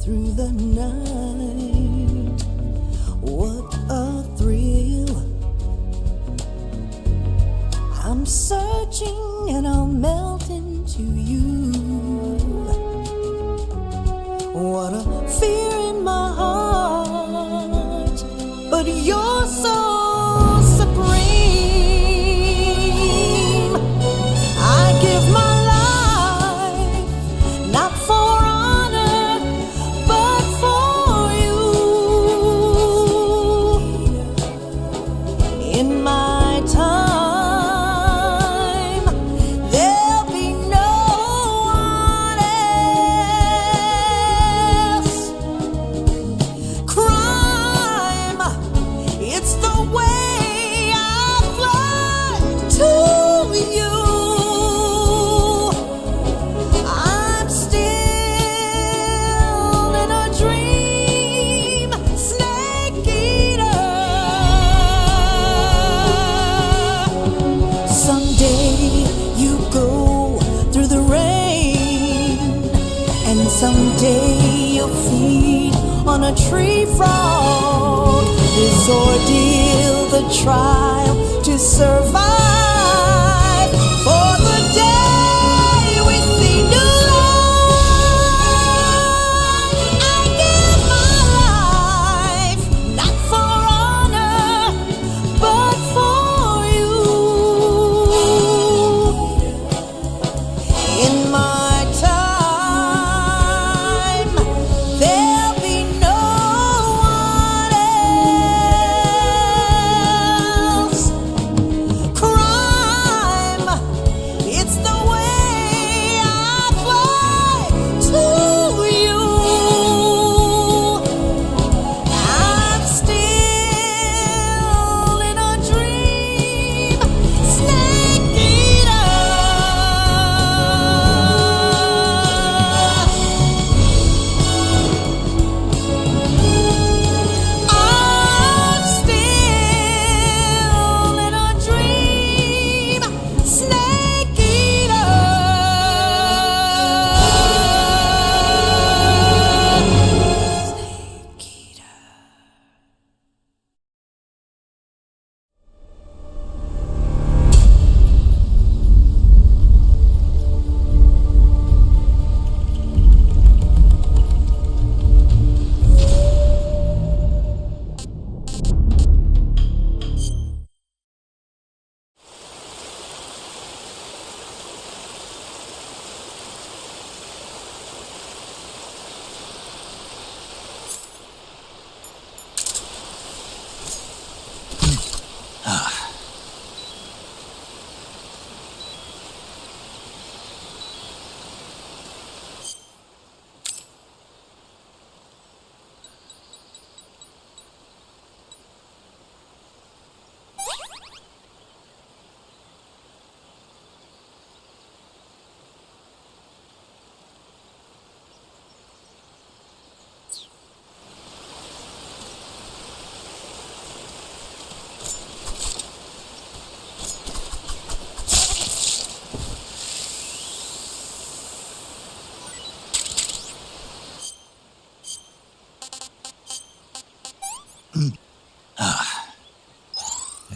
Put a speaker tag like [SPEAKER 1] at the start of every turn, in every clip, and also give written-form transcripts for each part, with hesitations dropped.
[SPEAKER 1] through the night. What a thrill. I'm searching and I'll melt into you. What a fear in my heart, but you're so supreme. I give my life, not for honor, but for you. In my time, there'll be no one else. Crime, it's the way I fly to you. I'm still in a dream, snake eater. Someday you go through the rain, and someday you'll feed on a tree frog. This ordeal, the trial to survive for the day we see new light. I give my life, not for honor, but for you. In my time, there'll be no one else. Crime, it's the way I fly to you. I'm still in a dream, snake eater. I'm still in a dream, snake eater. Snake eater.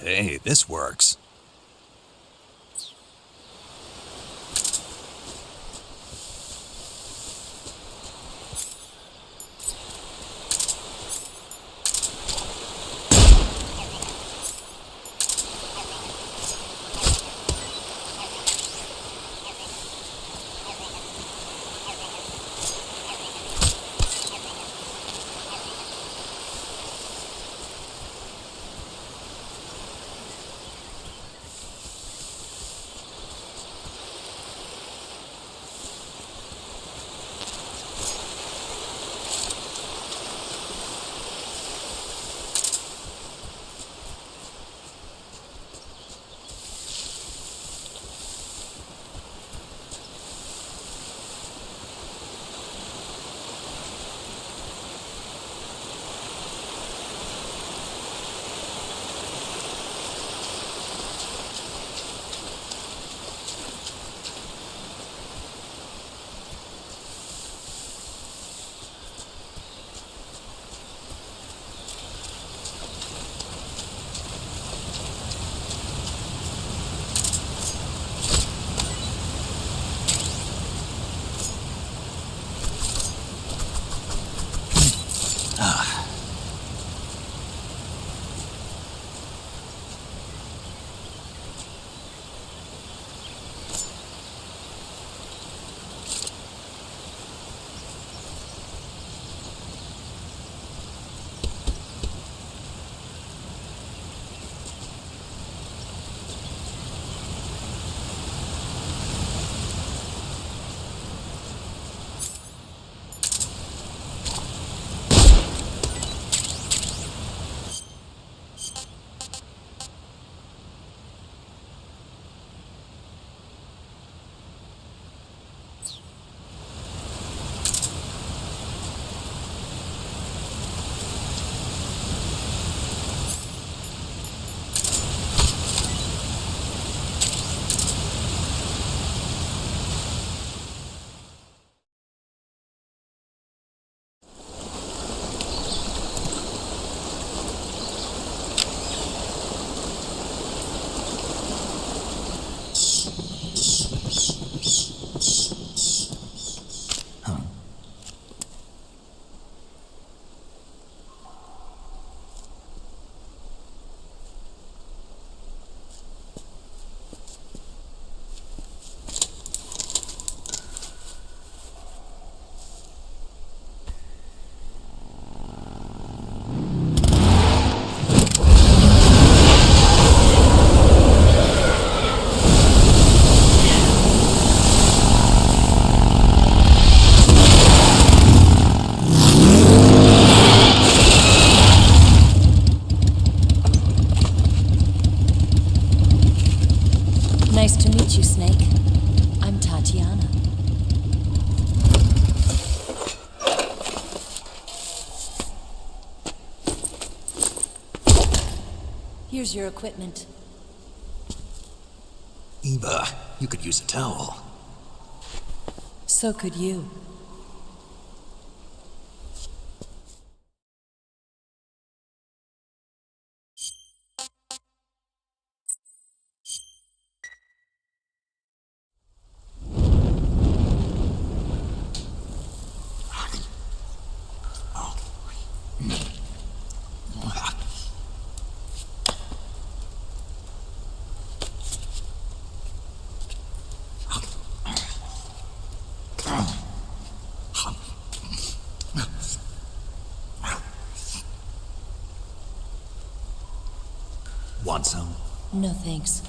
[SPEAKER 2] Hey, this works.
[SPEAKER 1] meet you, Snake. I'm Tatiana. Here's your equipment.
[SPEAKER 2] Eva, you could use a towel.
[SPEAKER 1] So could you.
[SPEAKER 2] Want some?
[SPEAKER 1] No thanks.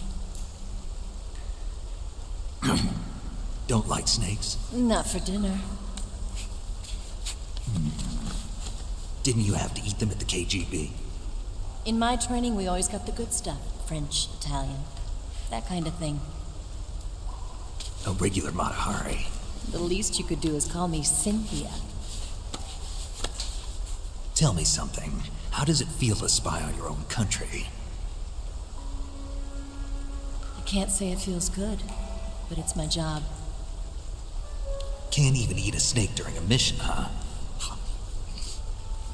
[SPEAKER 2] Don't like snakes?
[SPEAKER 1] Not for dinner.
[SPEAKER 2] Didn't you have to eat them at the KGB?
[SPEAKER 1] In my training, we always got the good stuff. French, Italian, that kind of thing.
[SPEAKER 2] A regular Matahari.
[SPEAKER 1] The least you could do is call me Cynthia.
[SPEAKER 2] Tell me something. How does it feel to spy on your own country?
[SPEAKER 1] I can't say it feels good, but it's my job.
[SPEAKER 2] Can't even eat a snake during a mission, huh?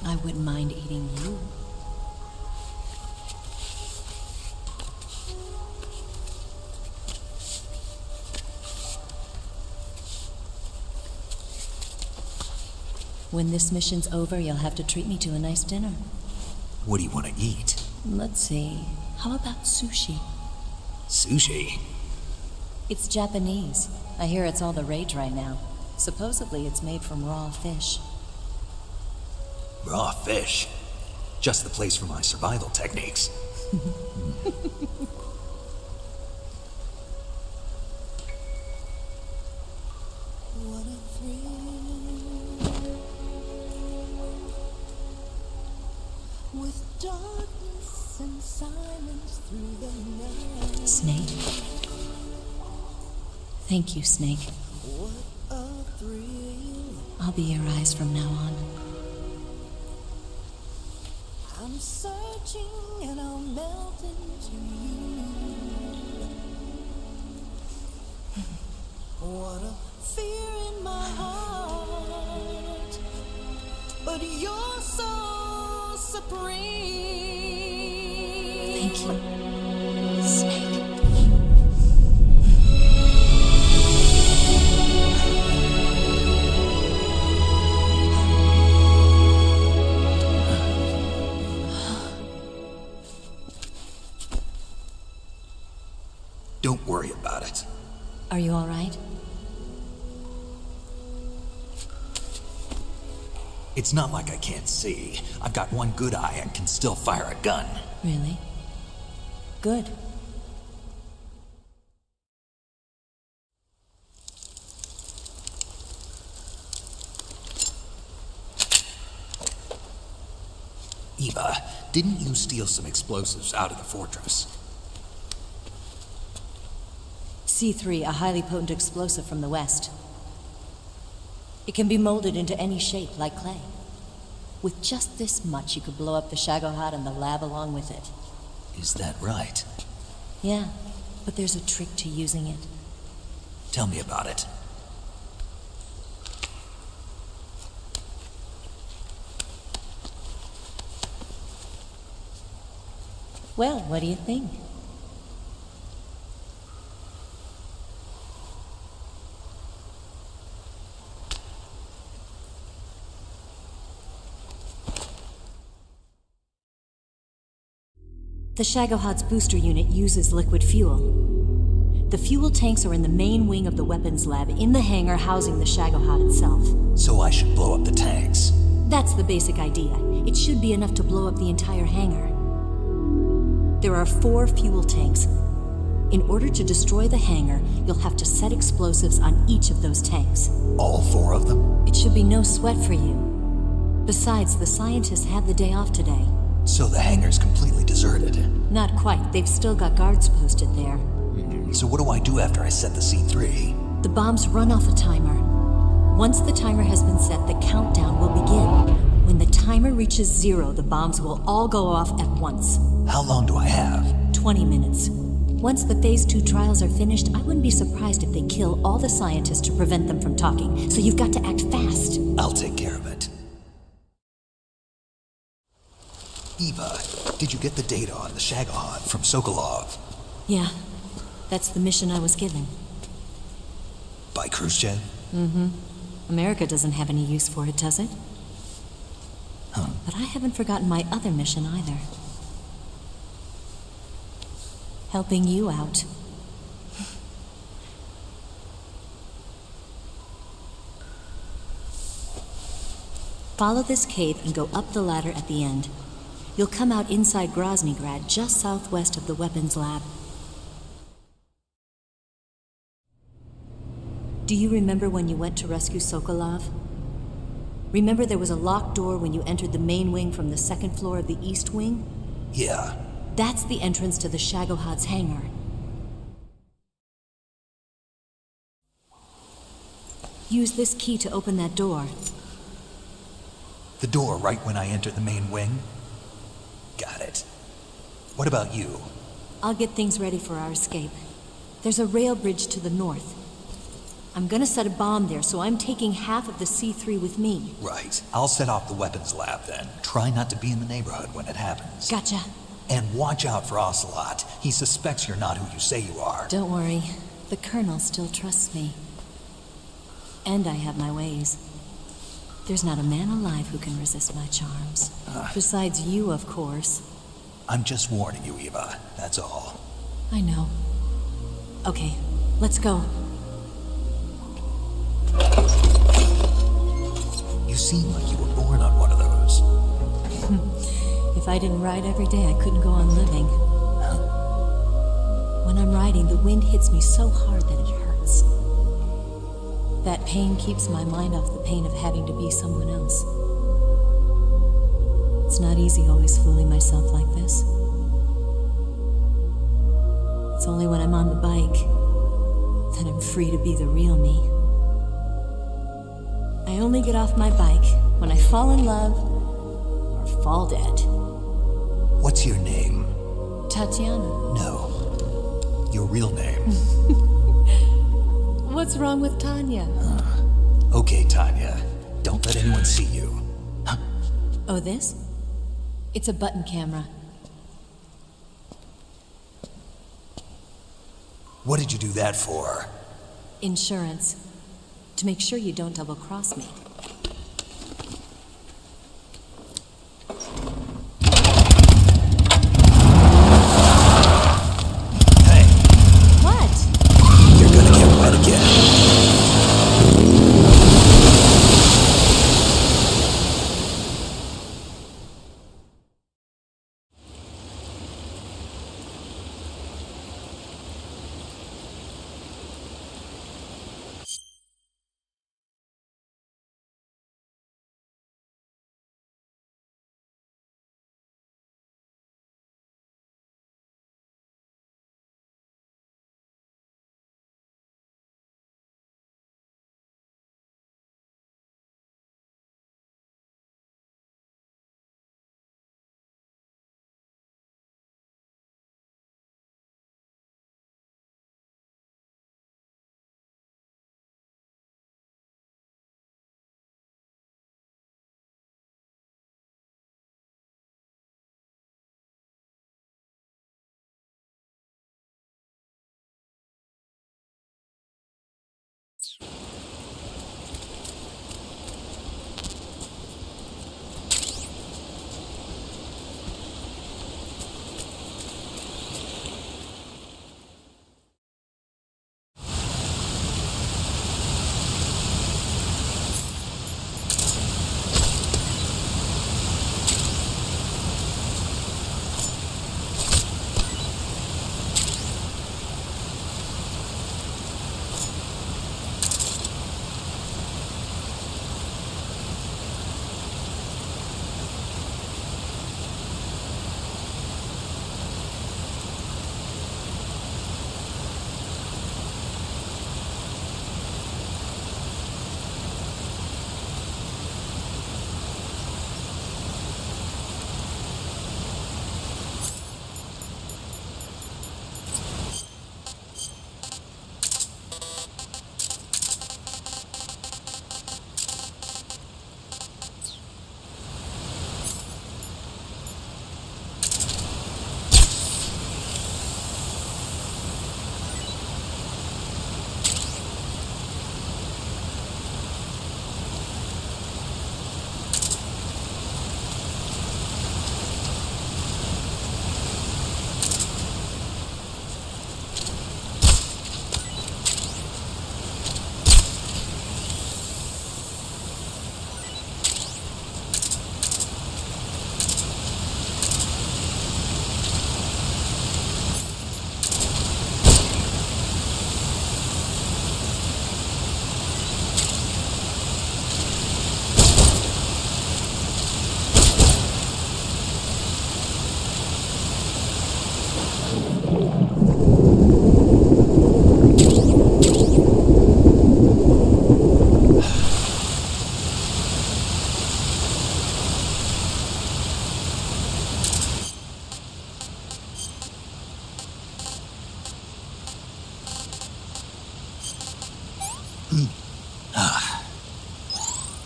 [SPEAKER 1] I wouldn't mind eating you. When this mission's over, you'll have to treat me to a nice dinner.
[SPEAKER 2] What do you want to eat?
[SPEAKER 1] Let's see. How about sushi?
[SPEAKER 2] Sushi?
[SPEAKER 1] It's Japanese. I hear it's all the rage right now. Supposedly it's made from raw fish.
[SPEAKER 2] Raw fish? Just the place for my survival techniques.
[SPEAKER 1] What a thrill. With darkness and silence through the night. Snake. Thank you, Snake. What a thrill. I'll be your eyes from now on. I'm searching and I'll melt into you. What a fear in my heart, but you're so supreme. Thank you, Snake.
[SPEAKER 2] Don't worry about it.
[SPEAKER 1] Are you all right?
[SPEAKER 2] It's not like I can't see. I've got one good eye and can still fire a gun.
[SPEAKER 1] Really? Good.
[SPEAKER 2] Eva, didn't you steal some explosives out of the fortress?
[SPEAKER 1] C3, a highly potent explosive from the west. It can be molded into any shape, like clay. With just this much, you could blow up the Shagohod and the lab along with it.
[SPEAKER 2] Is that right?
[SPEAKER 1] Yeah, but there's a trick to using it.
[SPEAKER 2] Tell me about it.
[SPEAKER 1] Well, what do you think? The Shagohod's booster unit uses liquid fuel. The fuel tanks are in the main wing of the weapons lab in the hangar housing the Shagohod itself.
[SPEAKER 2] So I should blow up the tanks.
[SPEAKER 1] That's the basic idea. It should be enough to blow up the entire hangar. There are 4 fuel tanks. In order to destroy the hangar, you'll have to set explosives on each of those tanks.
[SPEAKER 2] All 4 of them?
[SPEAKER 1] It should be no sweat for you. Besides, the scientists had the day off today.
[SPEAKER 2] So the hangar's completely deserted.
[SPEAKER 1] Not quite. They've still got guards posted there.
[SPEAKER 2] So what do I do after I set the C3?
[SPEAKER 1] The bombs run off a timer. Once the timer has been set, the countdown will begin. When the timer reaches 0, the bombs will all go off at once.
[SPEAKER 2] How long do I have?
[SPEAKER 1] 20 minutes. Once the Phase 2 trials are finished, I wouldn't be surprised if they kill all the scientists to prevent them from talking, so you've got to act fast.
[SPEAKER 2] I'll take care of it. Eva, did you get the data on the Shagohod from Sokolov?
[SPEAKER 1] Yeah, that's the mission I was given.
[SPEAKER 2] By Khrushchev?
[SPEAKER 1] Mm-hmm. America doesn't have any use for it, does it?
[SPEAKER 2] Huh.
[SPEAKER 1] But I haven't forgotten my other mission either. Helping you out. Follow this cave and go up the ladder at the end. You'll come out inside Groznygrad, just southwest of the weapons lab. Do you remember when you went to rescue Sokolov? Remember there was a locked door when you entered the main wing from the second floor of the east wing?
[SPEAKER 2] Yeah.
[SPEAKER 1] That's the entrance to the Shagohod's hangar. Use this key to open that door.
[SPEAKER 2] The door right when I enter the main wing? Got it. What about you?
[SPEAKER 1] I'll get things ready for our escape. There's a rail bridge to the north. I'm gonna set a bomb there, so I'm taking half of the C3 with me.
[SPEAKER 2] Right. I'll set off the weapons lab then. Try not to be in the neighborhood when it happens.
[SPEAKER 1] Gotcha.
[SPEAKER 2] And watch out for Ocelot. He suspects you're not who you say you are.
[SPEAKER 1] Don't worry. The Colonel still trusts me. And I have my ways. There's not a man alive who can resist my charms. Besides you, of course.
[SPEAKER 2] I'm just warning you, Eva. That's all.
[SPEAKER 1] I know. Okay, let's go.
[SPEAKER 2] You seem like you were born on one of those.
[SPEAKER 1] If I didn't ride every day, I couldn't go on living. When I'm riding, the wind hits me so hard that it hurts. That pain keeps my mind off the pain of having to be someone else. It's not easy always fooling myself like this. It's only when I'm on the bike that I'm free to be the real me. I only get off my bike when I fall in love or fall dead.
[SPEAKER 2] What's your name?
[SPEAKER 1] Tatiana.
[SPEAKER 2] No. Your real name.
[SPEAKER 1] What's wrong with Tanya?
[SPEAKER 2] Okay, Tanya. Don't let anyone see you.
[SPEAKER 1] Oh, this? It's a button camera.
[SPEAKER 2] What did you do that for?
[SPEAKER 1] Insurance. To make sure you don't double-cross me.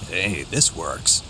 [SPEAKER 2] Hey, this works.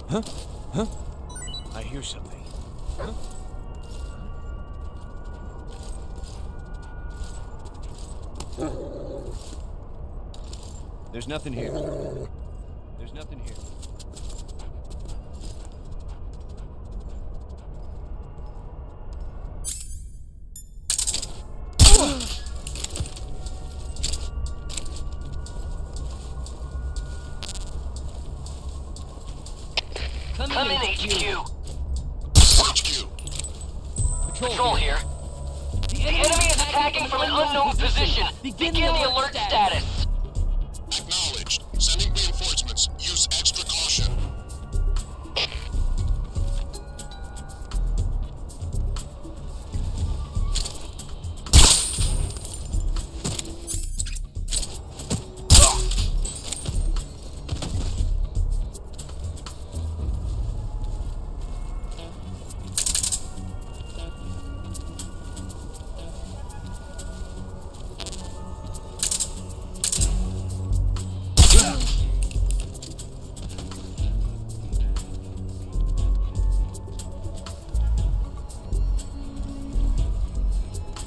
[SPEAKER 3] Huh? Huh? I hear something. Huh? There's nothing here. There's nothing here.
[SPEAKER 4] Come in, HQ.
[SPEAKER 5] HQ.
[SPEAKER 4] Patrol here. The enemy is attacking from an unknown position. Begin the alert status.
[SPEAKER 5] Acknowledged. Sending reinforcements. Use extra caution.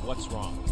[SPEAKER 3] What's wrong?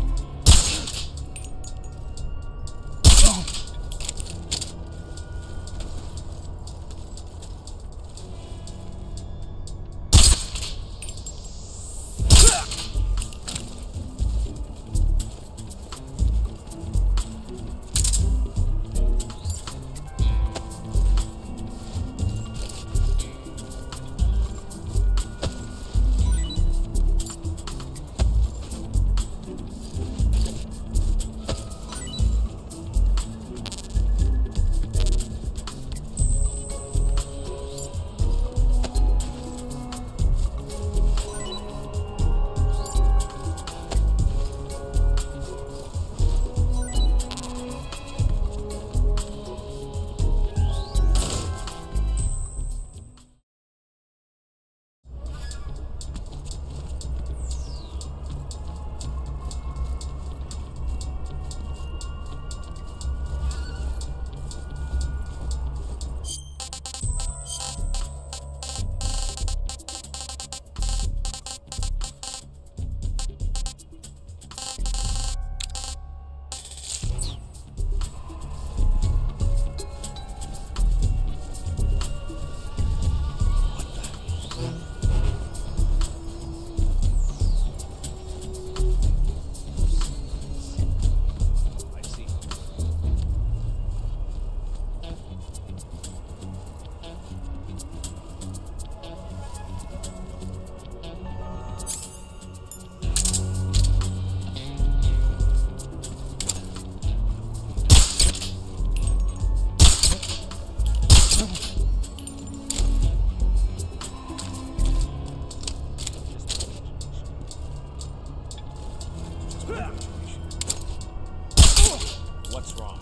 [SPEAKER 3] What's wrong?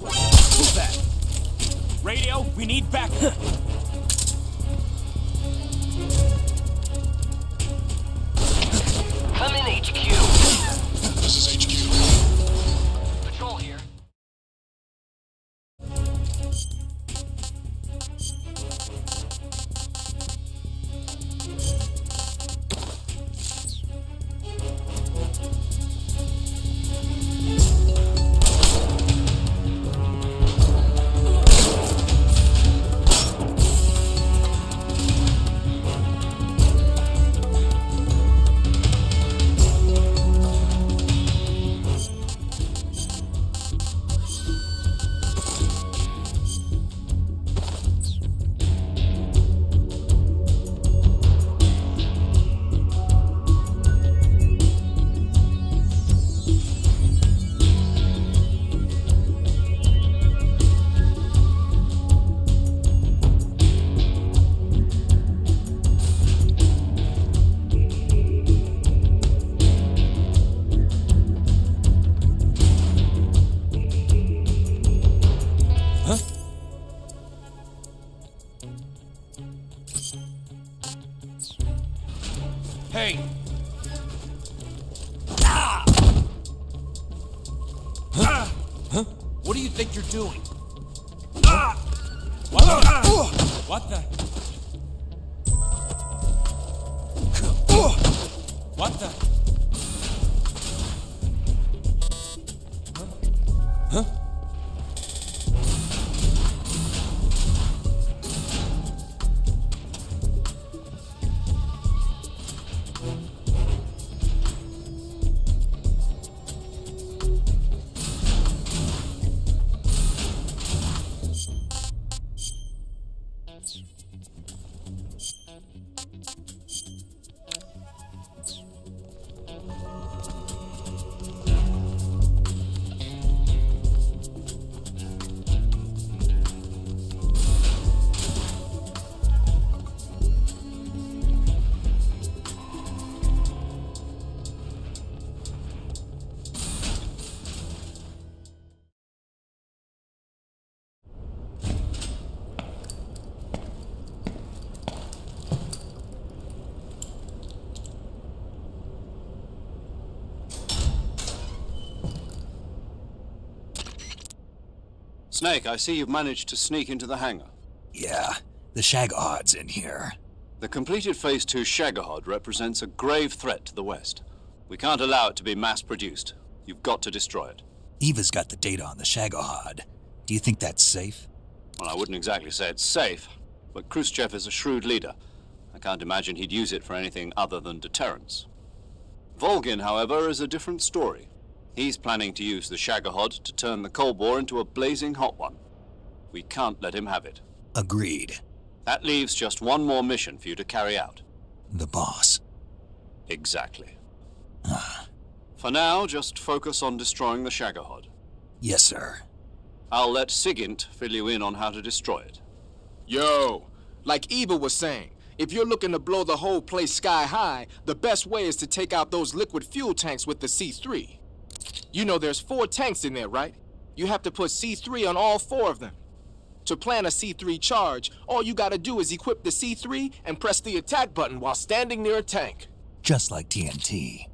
[SPEAKER 3] Who's that? Radio, we need backup.
[SPEAKER 4] Come in, HQ.
[SPEAKER 5] This is HQ.
[SPEAKER 4] Patrol here.
[SPEAKER 3] Hey! What do you think you're doing? What the? What the? What the? Huh?
[SPEAKER 6] Snake, I see you've managed to sneak into the hangar.
[SPEAKER 2] Yeah, the Shagahad's in here.
[SPEAKER 6] The completed Phase 2 Shagahod represents a grave threat to the West. We can't allow it to be mass-produced. You've got to destroy it.
[SPEAKER 2] Eva's got the data on the Shagahad. Do you think that's safe?
[SPEAKER 6] Well, I wouldn't exactly say it's safe, but Khrushchev is a shrewd leader. I can't imagine he'd use it for anything other than deterrence. VOGIN, however, is a different story. He's planning to use the Shagahod to turn the Cold War into a blazing hot one. We can't let him have it.
[SPEAKER 2] Agreed.
[SPEAKER 6] That leaves just one more mission for you to carry out.
[SPEAKER 2] The boss.
[SPEAKER 6] Exactly. For now, just focus on destroying the Shagahod.
[SPEAKER 2] Yes, sir.
[SPEAKER 6] I'll let Sigint fill you in on how to destroy it.
[SPEAKER 7] Yo, like Eva was saying, if you're looking to blow the whole place sky high, the best way is to take out those liquid fuel tanks with the C3. You know there's 4 tanks in there, right? You have to put C3 on all 4 of them. To plan a C3 charge, all you gotta do is equip the C3 and press the attack button while standing near a tank.
[SPEAKER 2] Just like TNT.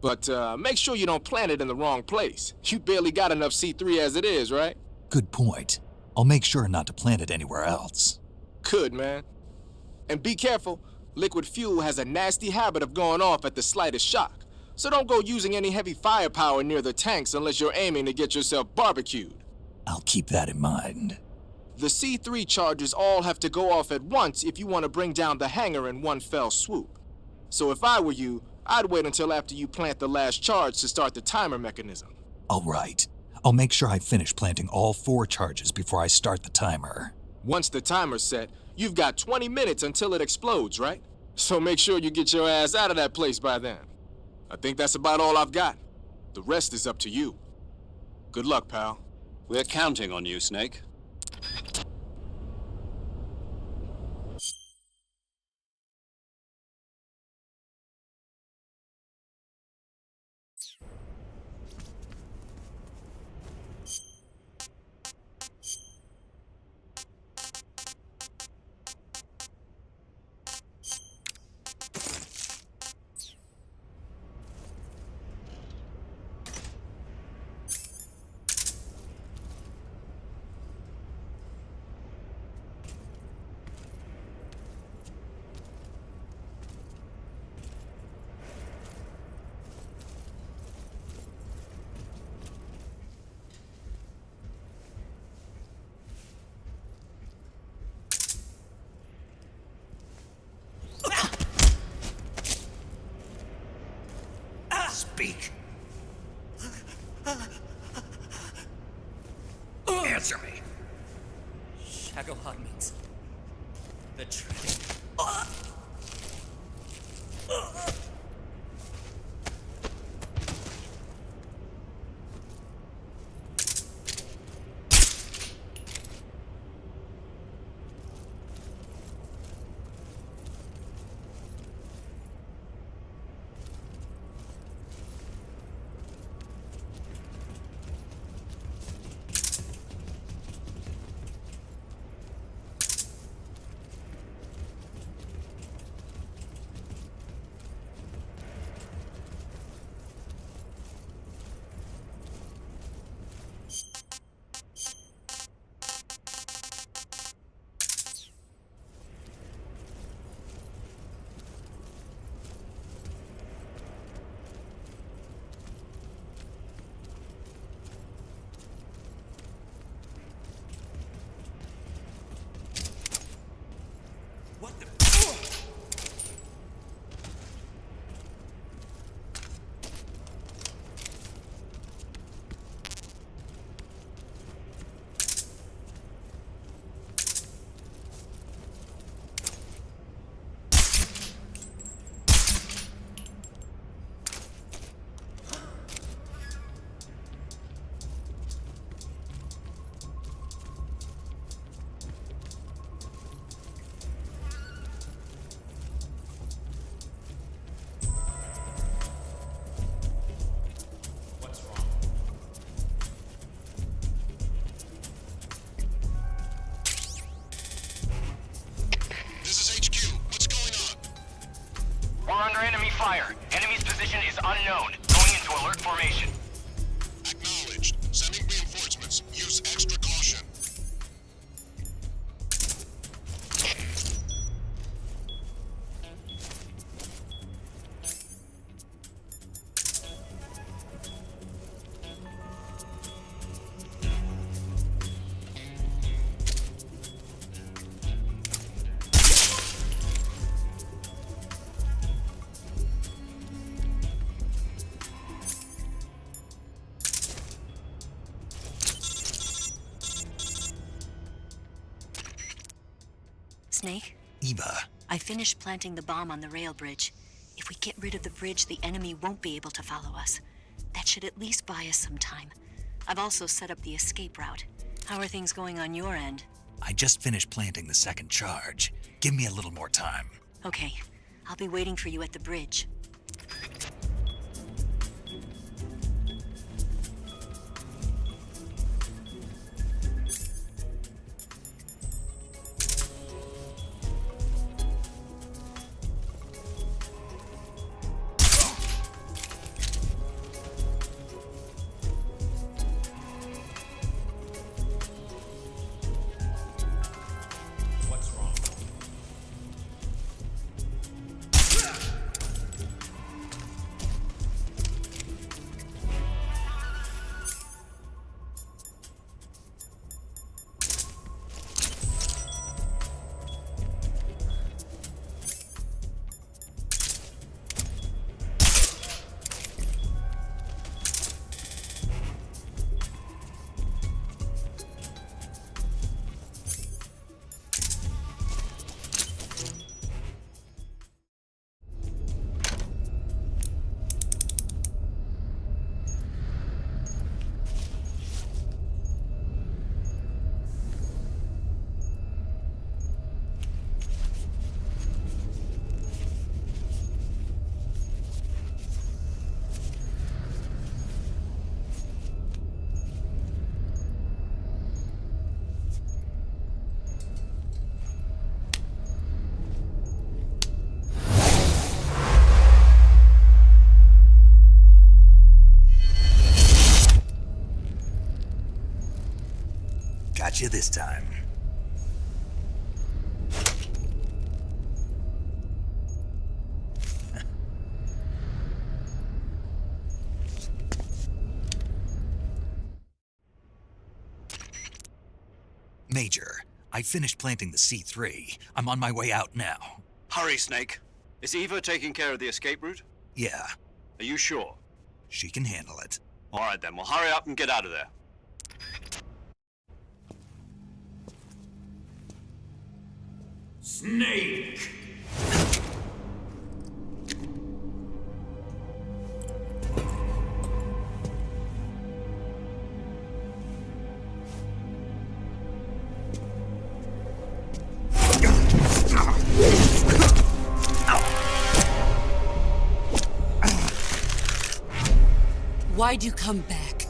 [SPEAKER 7] But make sure you don't plant it in the wrong place. You barely got enough C3 as it is, right?
[SPEAKER 2] Good point. I'll make sure not to plant it anywhere else.
[SPEAKER 7] Good, man. And be careful. Liquid fuel has a nasty habit of going off at the slightest shock. So don't go using any heavy firepower near the tanks unless you're aiming to get yourself barbecued.
[SPEAKER 2] I'll keep that in mind.
[SPEAKER 7] The C3 charges all have to go off at once if you want to bring down the hangar in one fell swoop. So if I were you, I'd wait until after you plant the last charge to start the timer mechanism.
[SPEAKER 2] All right. I'll make sure I finish planting all 4 charges before I start the timer.
[SPEAKER 7] Once the timer's set, you've got 20 minutes until it explodes, right? So make sure you get your ass out of that place by then. I think that's about all I've got. The rest is up to you. Good luck, pal.
[SPEAKER 6] We're counting on you, Snake.
[SPEAKER 2] Speak. Answer me.
[SPEAKER 4] Shagahad means the train.
[SPEAKER 1] Snake?
[SPEAKER 2] Eva,
[SPEAKER 1] I finished planting the bomb on the rail bridge. If we get rid of the bridge, the enemy won't be able to follow us. That should at least buy us some time. I've also set up the escape route. How are things going on your end?
[SPEAKER 2] I just finished planting the second charge. Give me a little more time.
[SPEAKER 1] Okay, I'll be waiting for you at the bridge.
[SPEAKER 3] What's wrong?
[SPEAKER 2] Got you this time. Major, I finished planting the C3. I'm on my way out now.
[SPEAKER 6] Hurry, Snake. Is Eva taking care of the escape route?
[SPEAKER 2] Yeah,
[SPEAKER 6] Are you sure?
[SPEAKER 2] she can handle it.
[SPEAKER 6] All right, then. Well, hurry up and get out of there.
[SPEAKER 3] Snake!
[SPEAKER 8] Why'd you come back?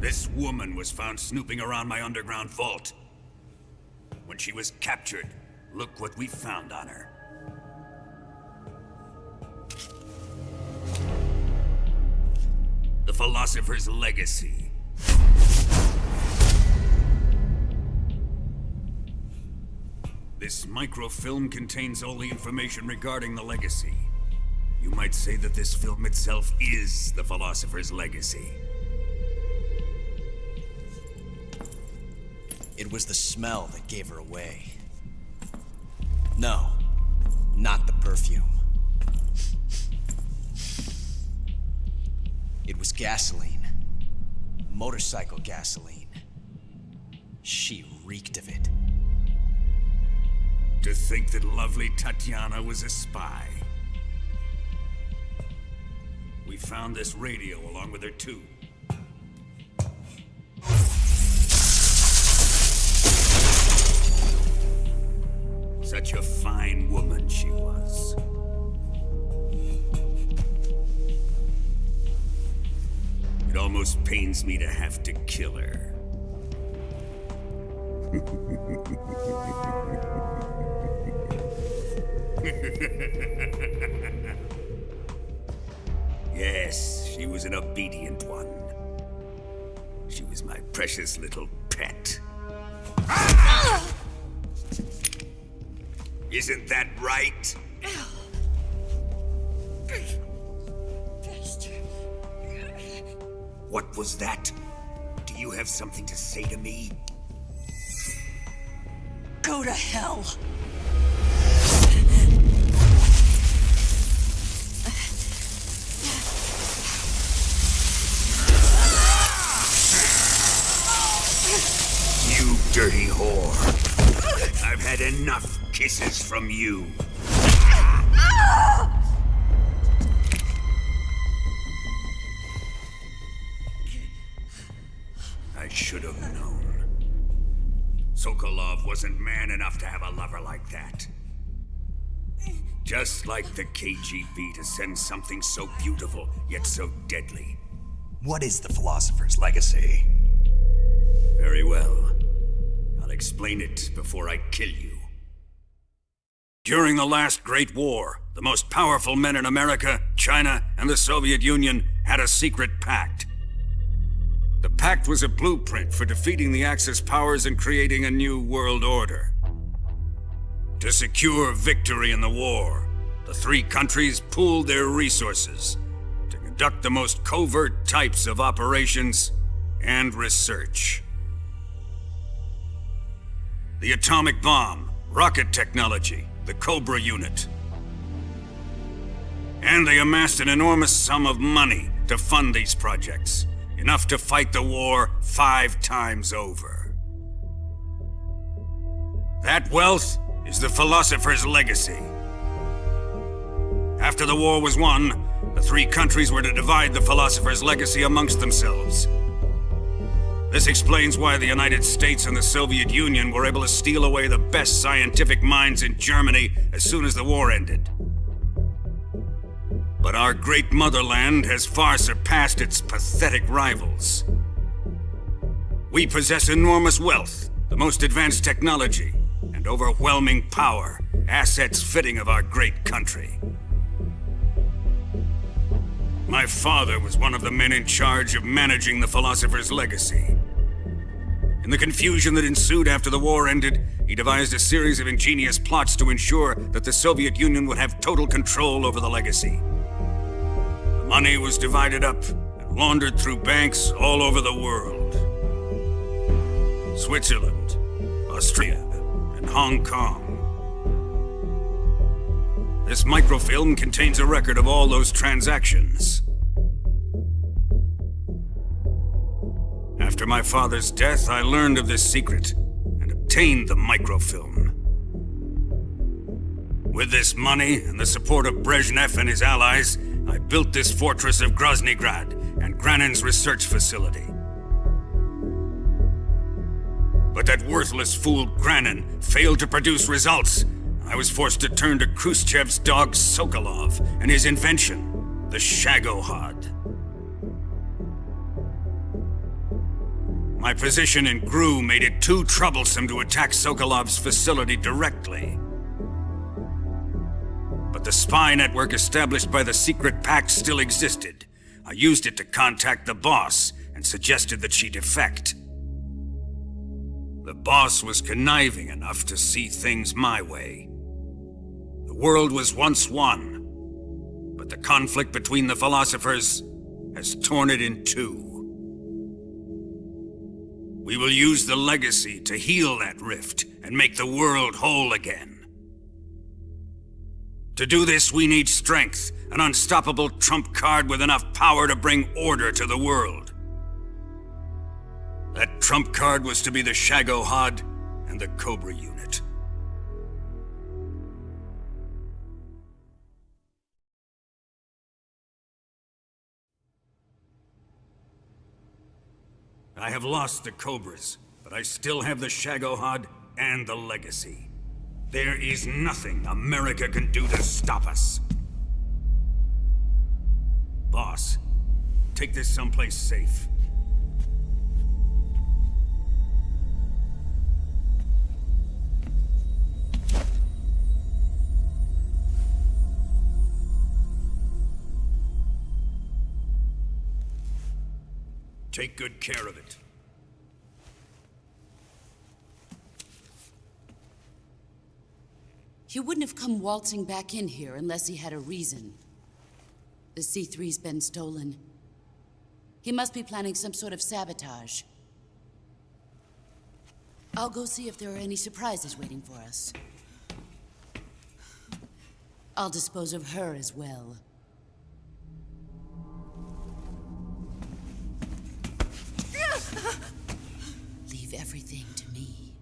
[SPEAKER 9] This woman was found snooping around my underground vault. When she was captured, look what we found on her. The Philosopher's Legacy. This microfilm contains all the information regarding the Legacy. You might say that this film itself is the Philosopher's Legacy.
[SPEAKER 10] It was the smell that gave her away. No, not the perfume. It was gasoline. Motorcycle gasoline. She reeked of it.
[SPEAKER 9] To think that lovely Tatiana was a spy. We found this radio along with her too. Such a fine pains me to have to kill her. Yes, she was an obedient one. She was my precious little pet. Ah! Isn't that right? What was that? Do you have something to say to me?
[SPEAKER 8] Go to hell.
[SPEAKER 9] You dirty whore. I've had enough kisses from you. I should have known. Sokolov wasn't man enough to have a lover like that. Just like the KGB to send something so beautiful, yet so deadly.
[SPEAKER 2] What is the Philosopher's Legacy?
[SPEAKER 9] Very well. I'll explain it before I kill you. During the last Great War, the most powerful men in America, China, and the Soviet Union had a secret pact. The pact was a blueprint for defeating the Axis powers and creating a new world order. To secure victory in the war, the three countries pooled their resources to conduct the most covert types of operations and research. The atomic bomb, rocket technology, the Cobra unit. And they amassed an enormous sum of money to fund these projects. Enough to fight the war 5 times over. That wealth is the Philosopher's Legacy. After the war was won, the three countries were to divide the Philosopher's Legacy amongst themselves. This explains why the United States and the Soviet Union were able to steal away the best scientific minds in Germany as soon as the war ended. But our great motherland has far surpassed its pathetic rivals. We possess enormous wealth, the most advanced technology, and overwhelming power, assets fitting of our great country. My father was one of the men in charge of managing the Philosopher's Legacy. In the confusion that ensued after the war ended, he devised a series of ingenious plots to ensure that the Soviet Union would have total control over the legacy. The money was divided up and laundered through banks all over the world. Switzerland, Austria, and Hong Kong. This microfilm contains a record of all those transactions. After my father's death, I learned of this secret and obtained the microfilm. With this money and the support of Brezhnev and his allies, I built this fortress of Groznygrad and Granin's research facility. But that worthless fool Granin failed to produce results. I was forced to turn to Khrushchev's dog Sokolov and his invention, the Shagohod. My position in GRU made it too troublesome to attack Sokolov's facility directly. But the spy network established by the secret pact still existed. I used it to contact the boss and suggested that she defect. The boss was conniving enough to see things my way. The world was once one, but the conflict between the philosophers has torn it in two. We will use the legacy to heal that rift and make the world whole again. To do this, we need strength, an unstoppable trump card with enough power to bring order to the world. That trump card was to be the Shagohod and the Cobra unit. I have lost the Cobras, but I still have the Shagohod and the legacy. There is nothing America can do to stop us. Boss, take this someplace safe. Take good care of it.
[SPEAKER 8] He wouldn't have come waltzing back in here unless he had a reason. The C3's been stolen. He must be planning some sort of sabotage. I'll go see if there are any surprises waiting for us. I'll dispose of her as well. Leave everything to me.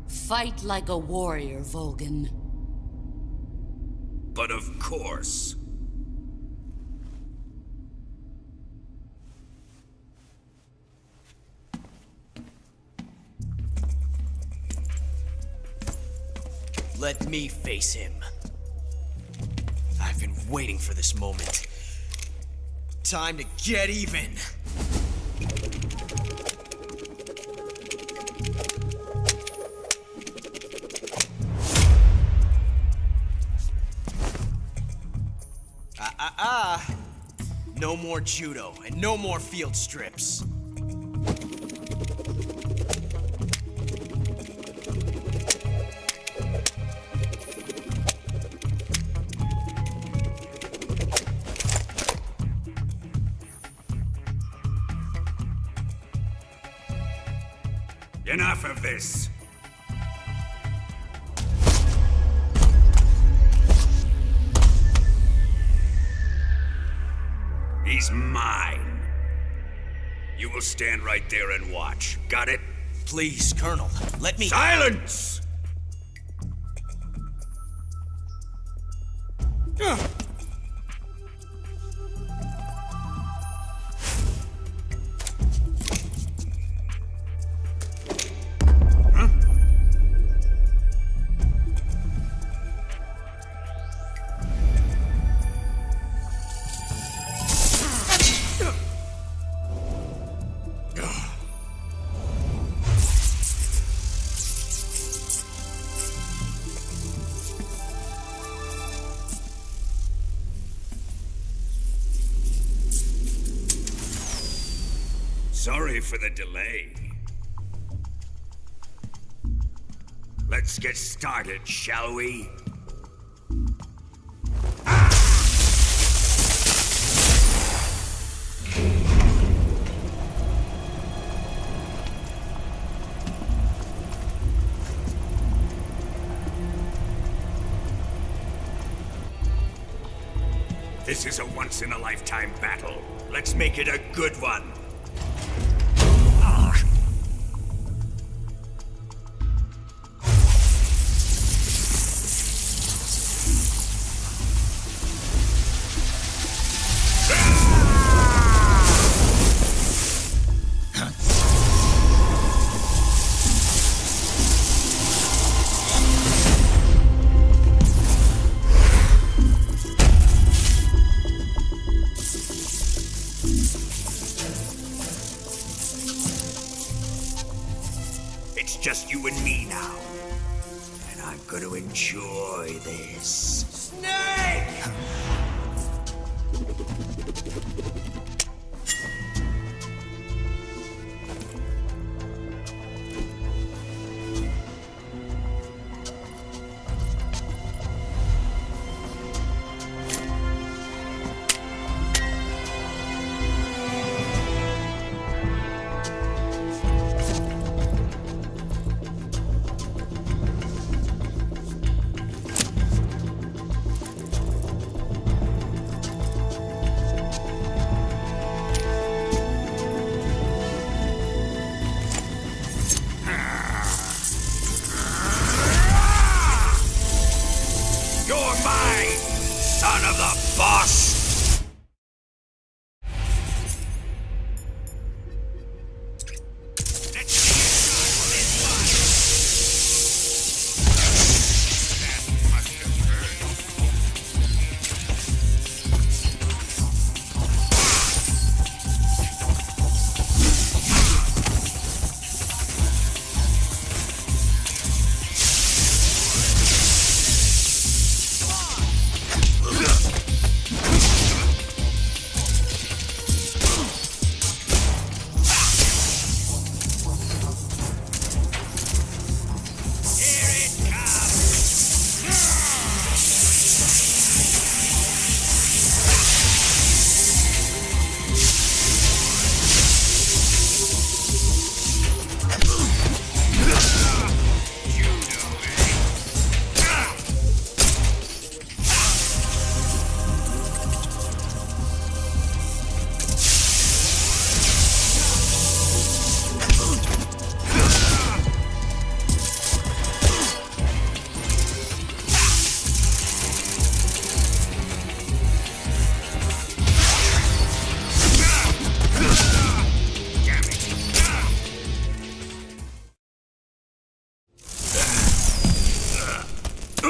[SPEAKER 8] Fight like a warrior, VOGIN.
[SPEAKER 9] But of course.
[SPEAKER 10] Let me face him. I've been waiting for this moment. Time to get even. No more judo, and no more field strips.
[SPEAKER 9] Enough of this. He's mine. You will stand right there and watch. Got it?
[SPEAKER 10] Please, Colonel, let me—
[SPEAKER 9] Silence! Sorry for the delay. Let's get started, shall we? This is a once-in-a-lifetime battle. Let's make it a good one. It's just you and me now. And I'm gonna enjoy this. Snake!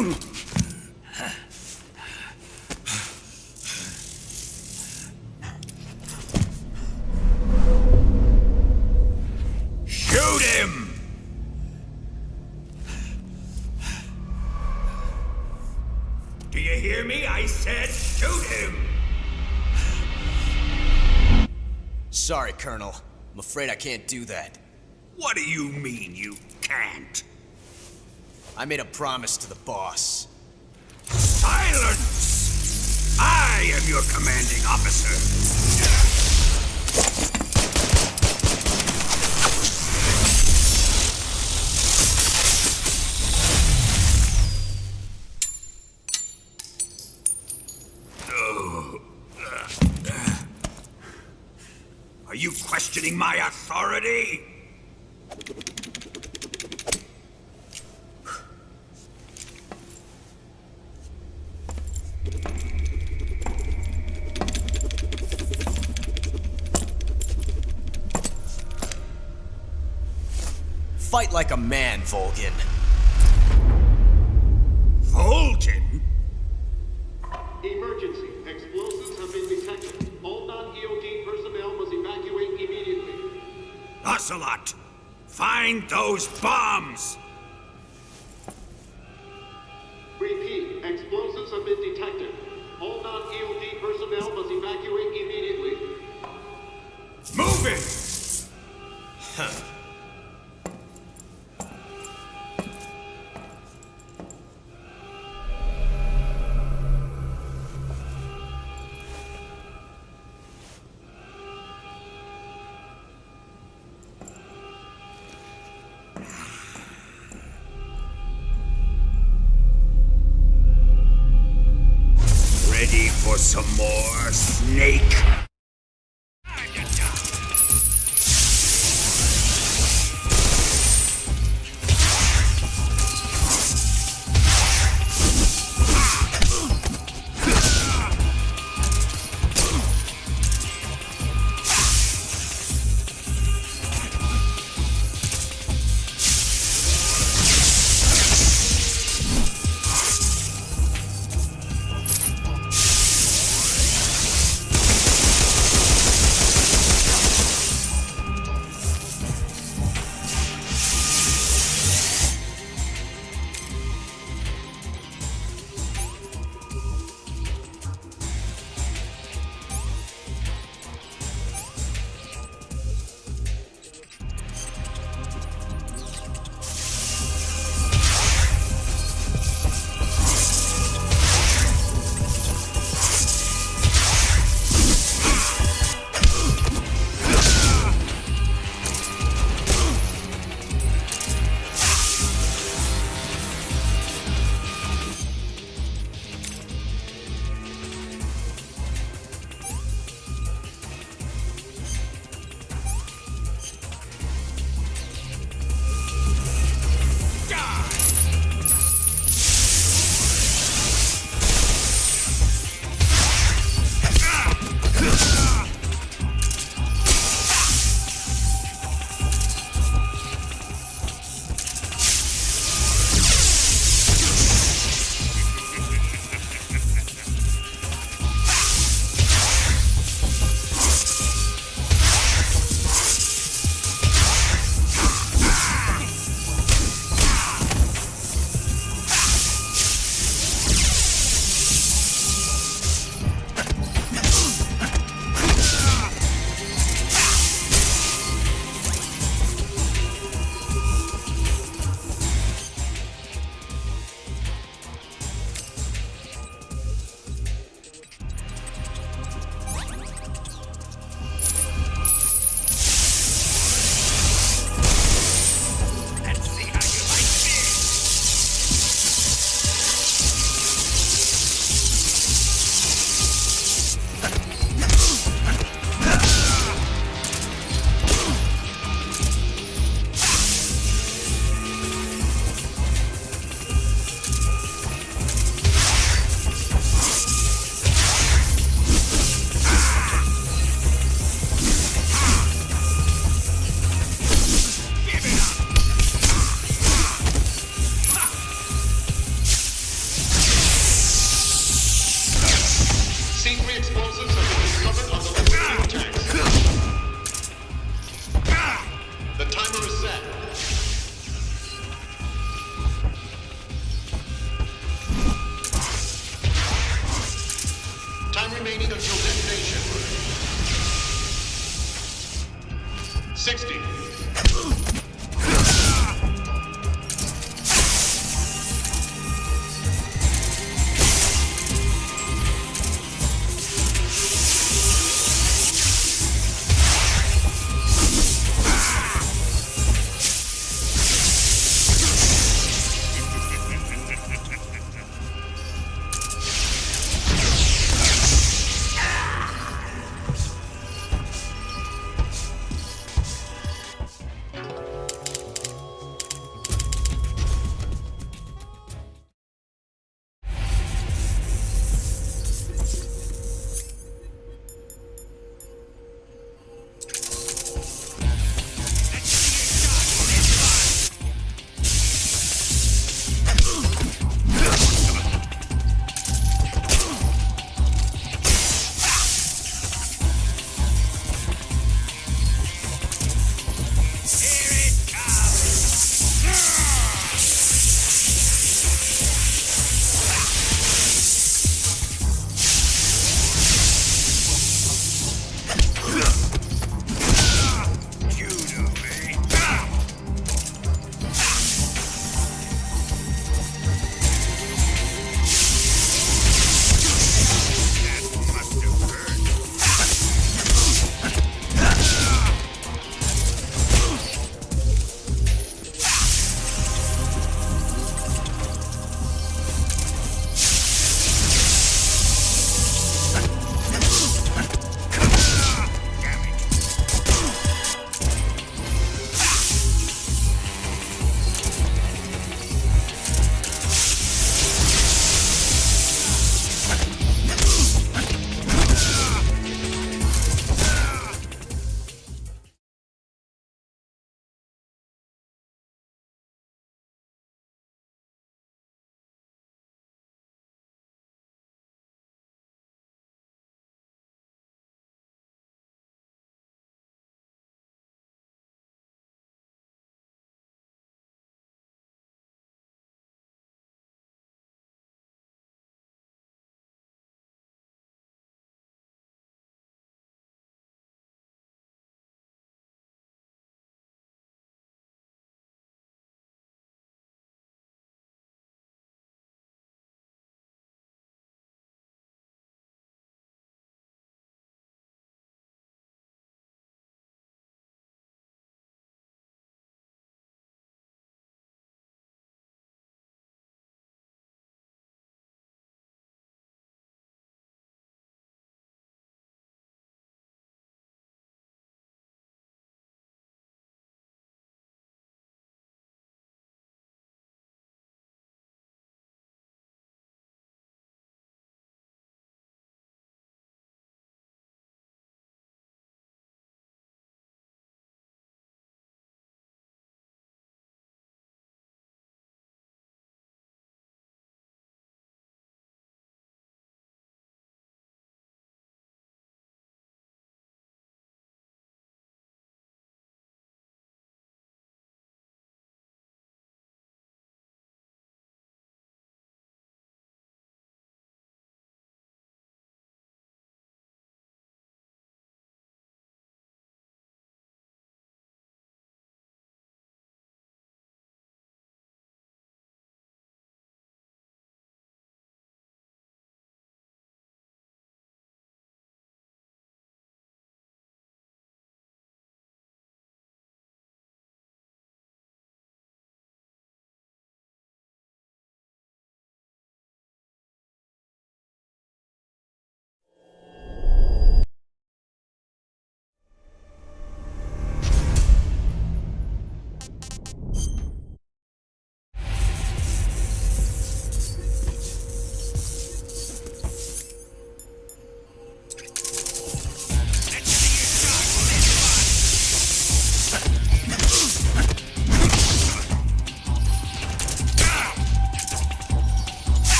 [SPEAKER 9] Shoot him! Do you hear me? I said shoot him!
[SPEAKER 10] Sorry, Colonel. I'm afraid I can't do that.
[SPEAKER 9] What do you mean you can't?
[SPEAKER 10] I made a promise to the boss.
[SPEAKER 9] Silence! I am your commanding officer. Are you questioning my authority?
[SPEAKER 10] Fight like a man, VOGIN.
[SPEAKER 9] VOGIN?
[SPEAKER 11] Emergency. Explosives have been detected. All non-EOD personnel must evacuate immediately.
[SPEAKER 9] Ocelot, find those bombs!
[SPEAKER 11] Repeat. Explosives have been detected. All non-EOD personnel must evacuate immediately.
[SPEAKER 9] Move it!
[SPEAKER 10] Huh.
[SPEAKER 9] Ready for some more, Snake?
[SPEAKER 11] Timer is set. Time remaining until detonation. 60.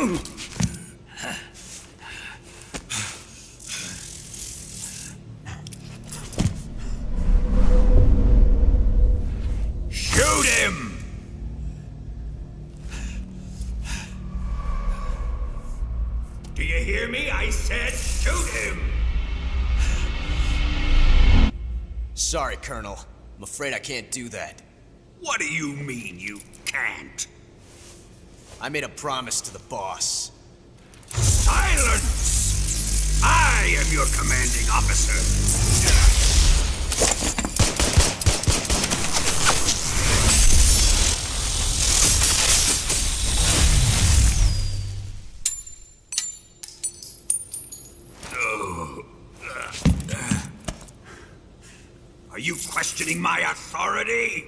[SPEAKER 9] Shoot him! Do you hear me? I said shoot him!
[SPEAKER 10] Sorry, Colonel. I'm afraid I can't do that.
[SPEAKER 9] What do you mean you can't?
[SPEAKER 10] I made a promise to the boss.
[SPEAKER 9] Silence! I am your commanding officer. Are you questioning my authority?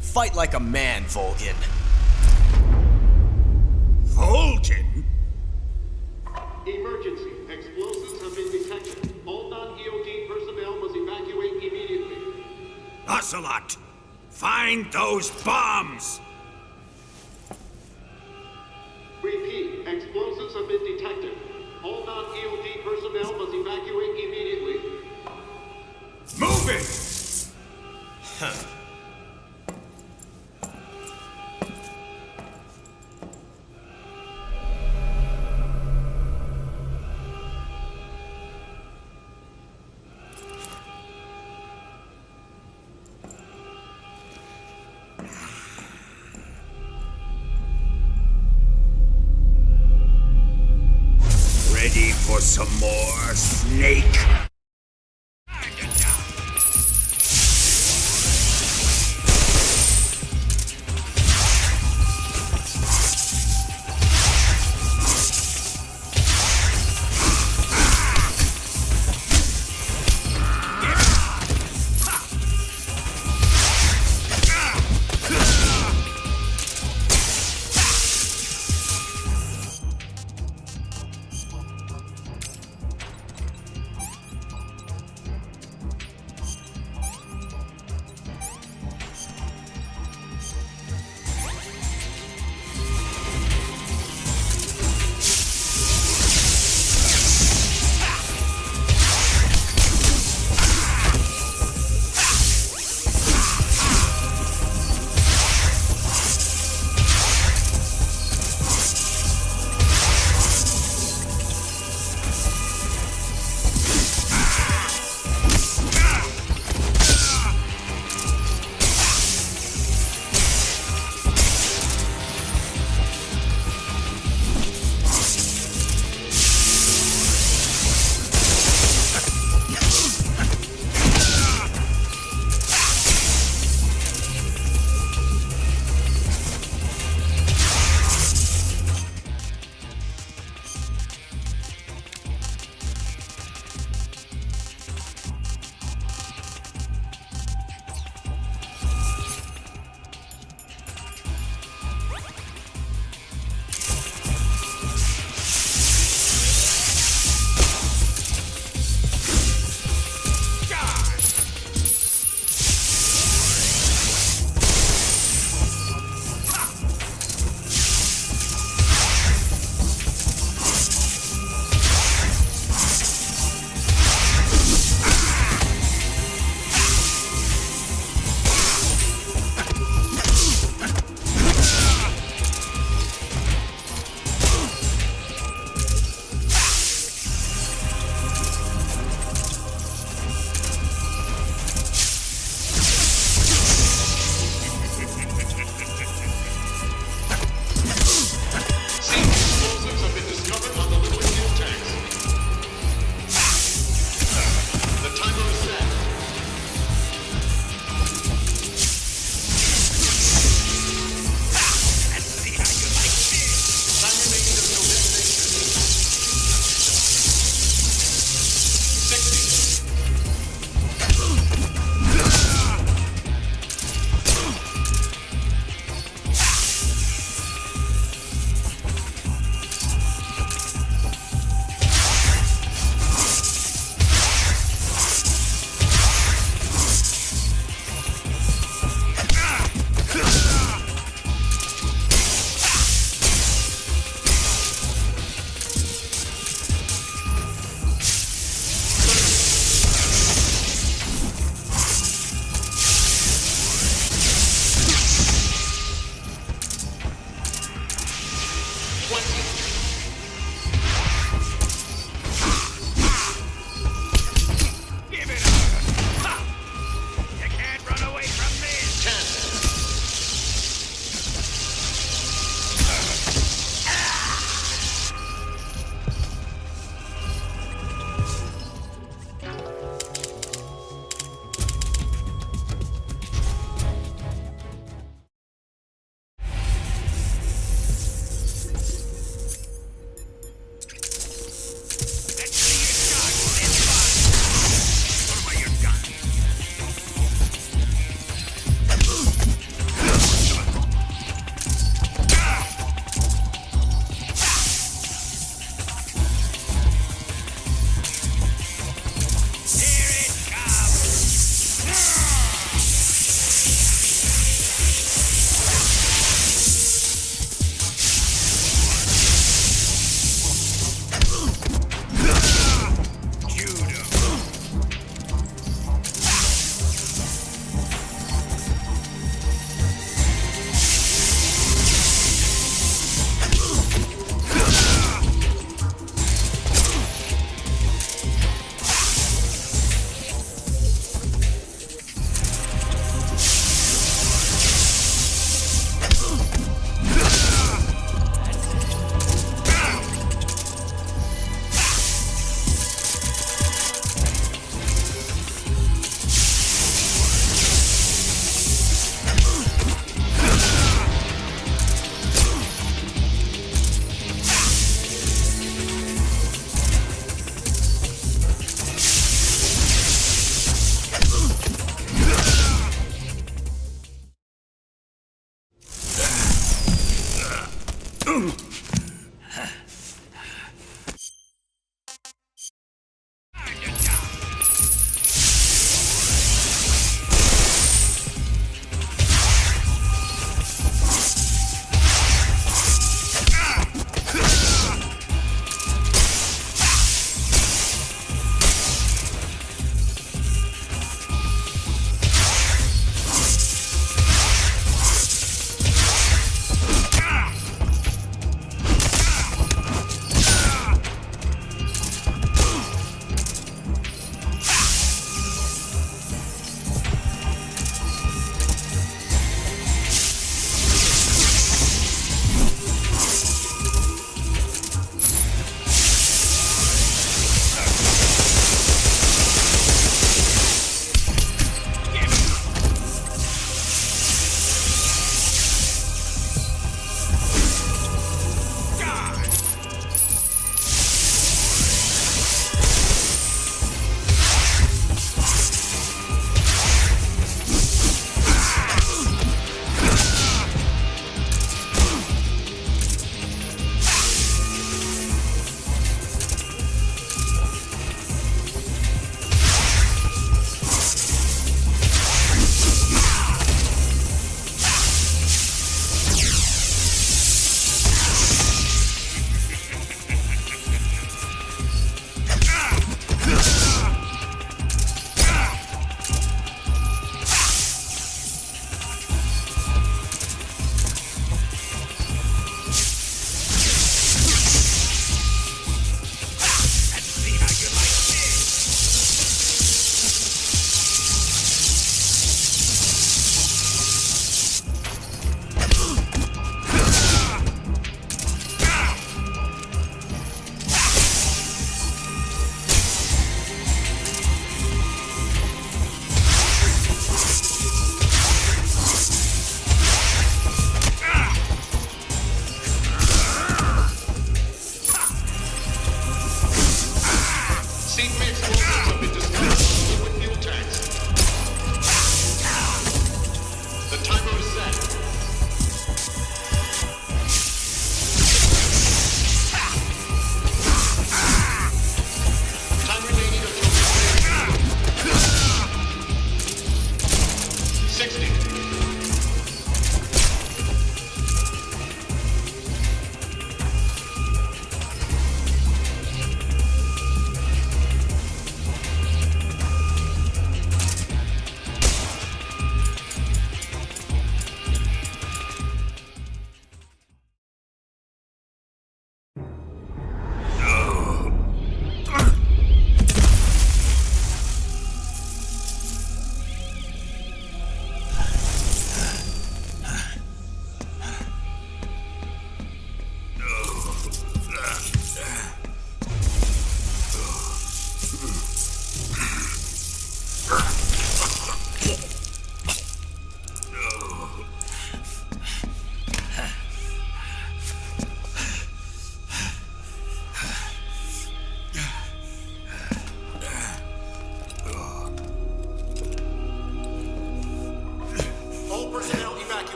[SPEAKER 10] Fight like a man, VOGIN.
[SPEAKER 9] VOGIN?
[SPEAKER 11] Emergency. Explosives have been detected. All non-EOD personnel must evacuate immediately.
[SPEAKER 9] Ocelot, find those bombs!
[SPEAKER 11] Repeat. Explosives have been detected. All non-EOD personnel must evacuate immediately.
[SPEAKER 9] Move it!
[SPEAKER 10] Huh.
[SPEAKER 9] Ready for some more, Snake?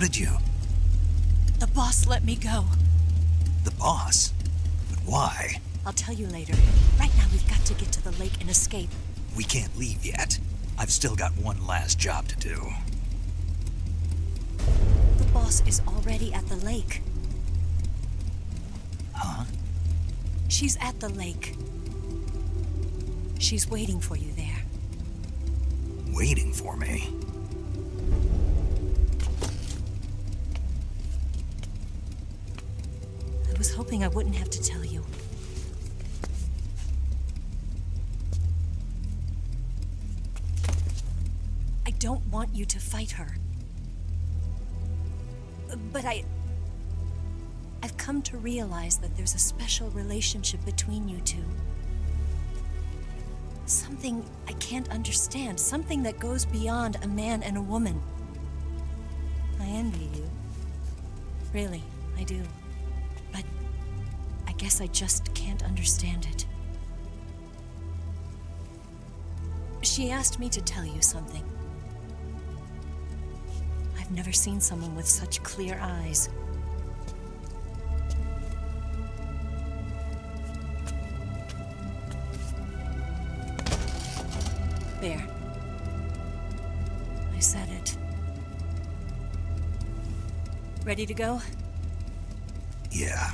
[SPEAKER 2] did you?
[SPEAKER 1] The boss let me go.
[SPEAKER 2] The boss? But why?
[SPEAKER 1] I'll tell you later. Right now, we've got to get to the lake and escape.
[SPEAKER 2] We can't leave yet. I've still got one last job to do.
[SPEAKER 1] The boss is already at the lake.
[SPEAKER 2] Huh?
[SPEAKER 1] She's at the lake. She's waiting for you there.
[SPEAKER 2] Waiting for me?
[SPEAKER 1] I was hoping I wouldn't have to tell you. I don't want you to fight her. But I've come to realize that there's a special relationship between you two. Something I can't understand. Something that goes beyond a man and a woman. I envy you. Really, I do. But I guess I just can't understand it. She asked me to tell you something. I've never seen someone with such clear eyes. There. I said it. Ready to go?
[SPEAKER 2] Yeah.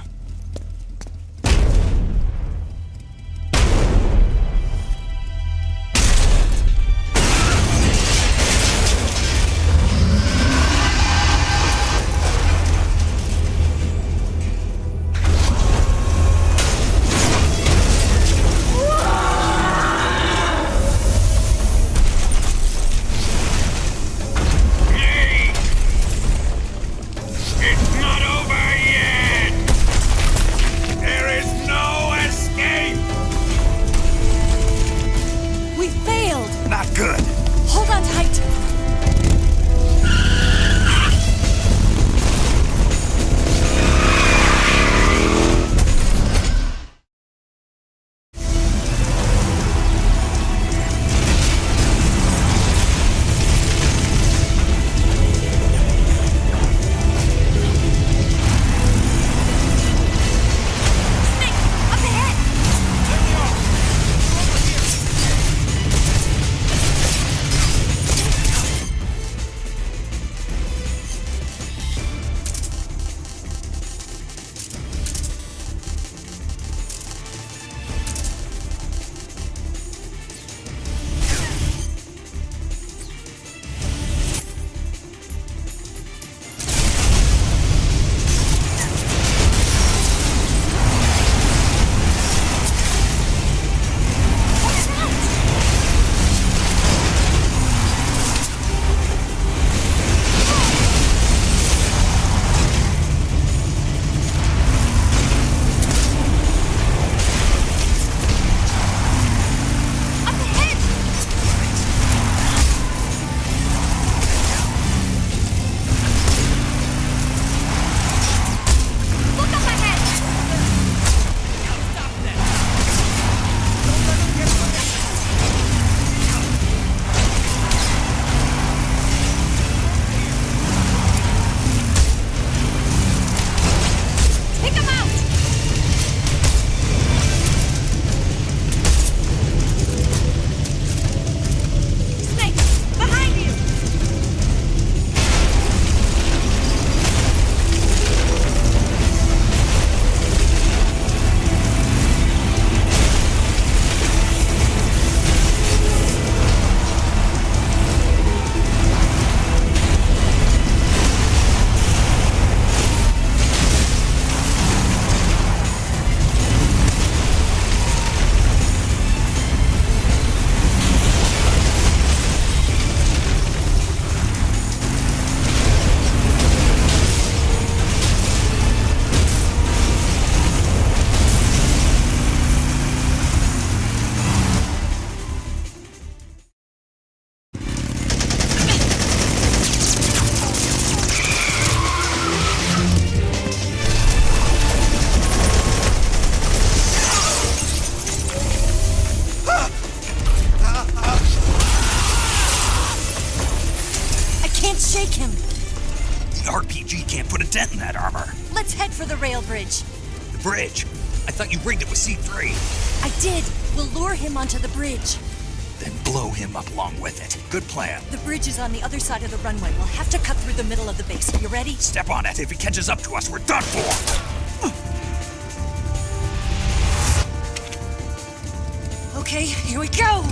[SPEAKER 9] dent in that armor.
[SPEAKER 1] Let's head for the rail bridge.
[SPEAKER 9] The bridge? I thought you rigged it with C3.
[SPEAKER 1] I did. We'll lure him onto the bridge.
[SPEAKER 9] Then blow him up along with it. Good plan.
[SPEAKER 1] The bridge is on the other side of the runway. We'll have to cut through the middle of the base. You ready?
[SPEAKER 9] Step on it. If he catches up to us, we're done for.
[SPEAKER 1] Okay, here we go!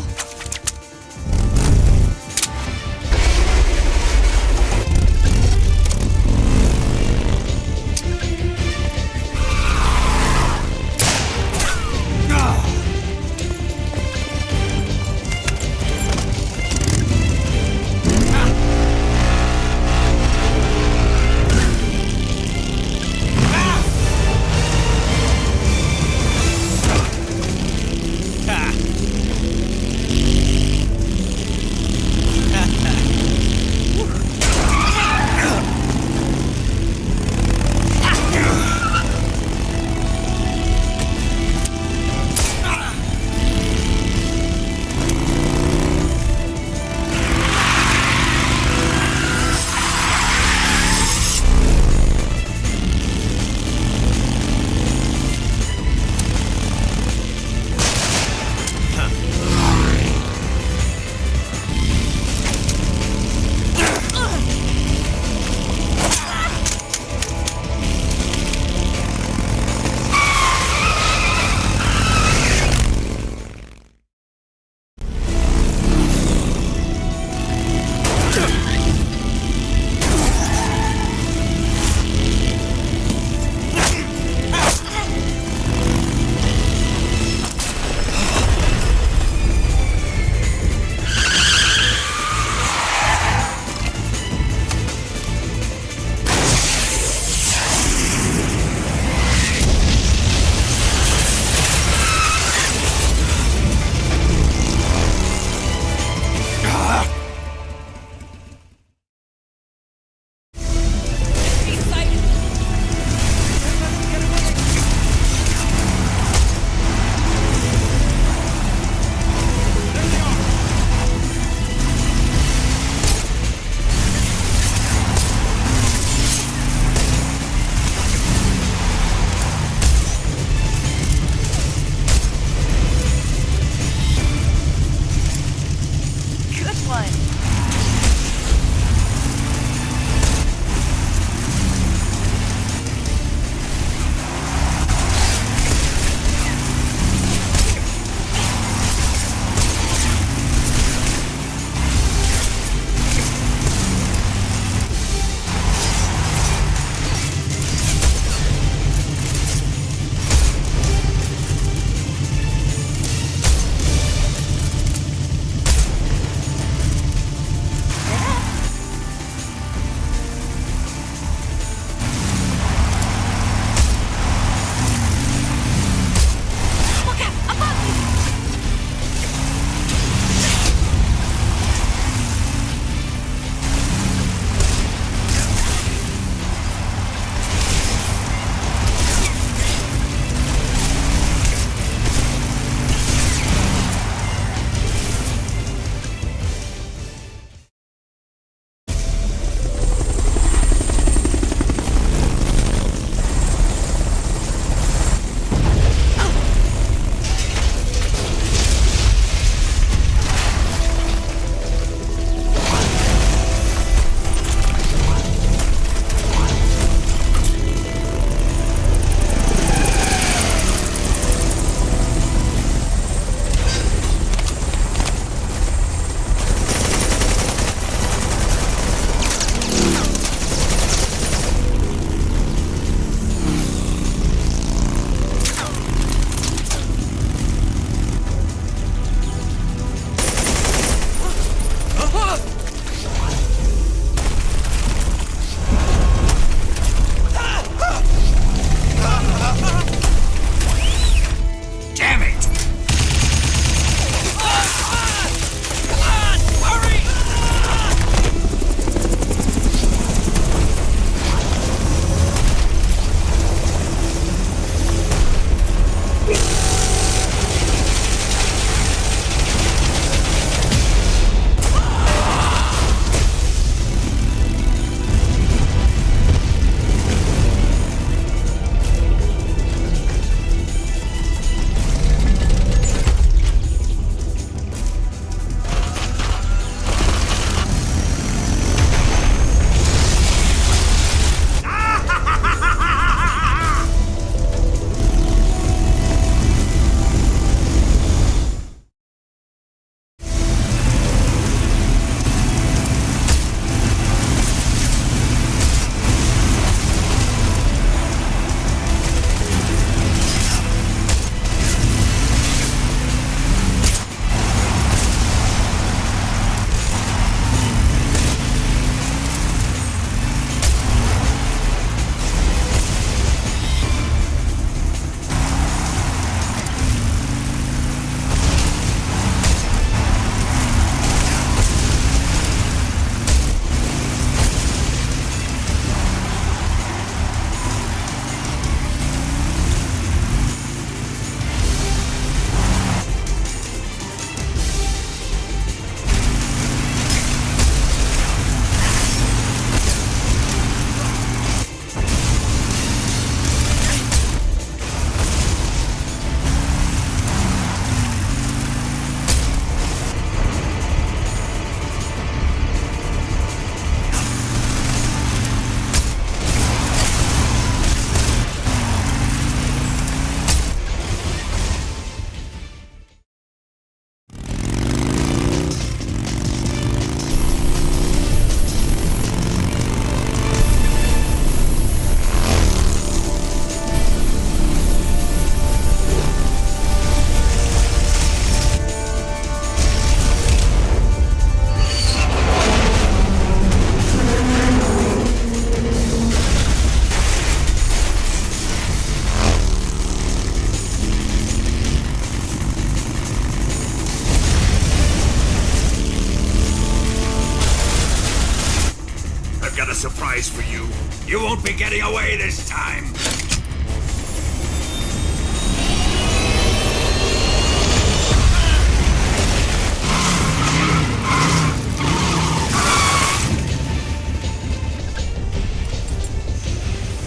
[SPEAKER 9] surprise for you. You won't be getting away this time.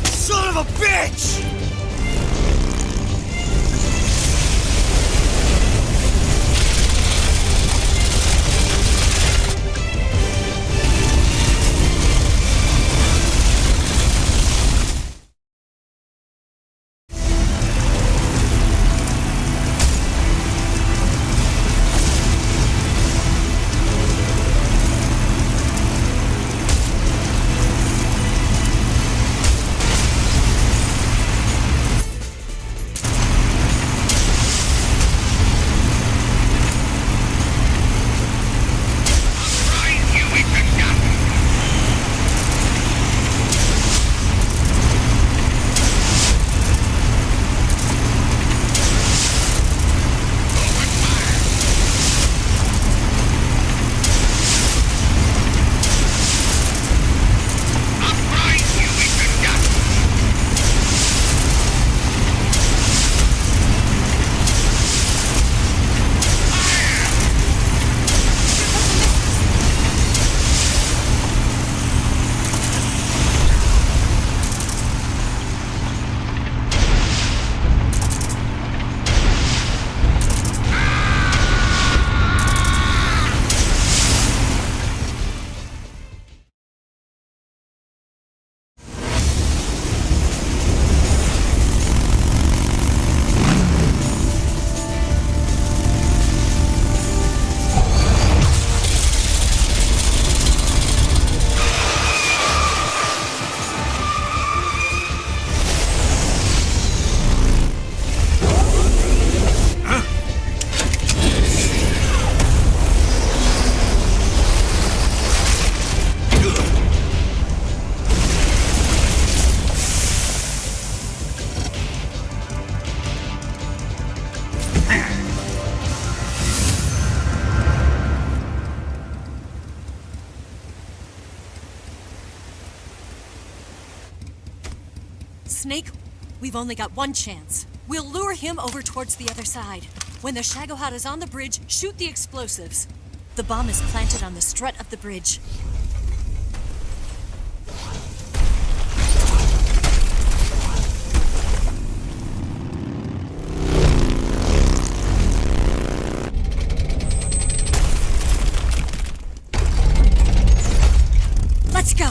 [SPEAKER 10] Son of a bitch!
[SPEAKER 1] Snake, we've only got one chance. We'll lure him over towards the other side. When the Shagohod is on the bridge, shoot the explosives. The bomb is planted on the strut of the bridge. Let's go!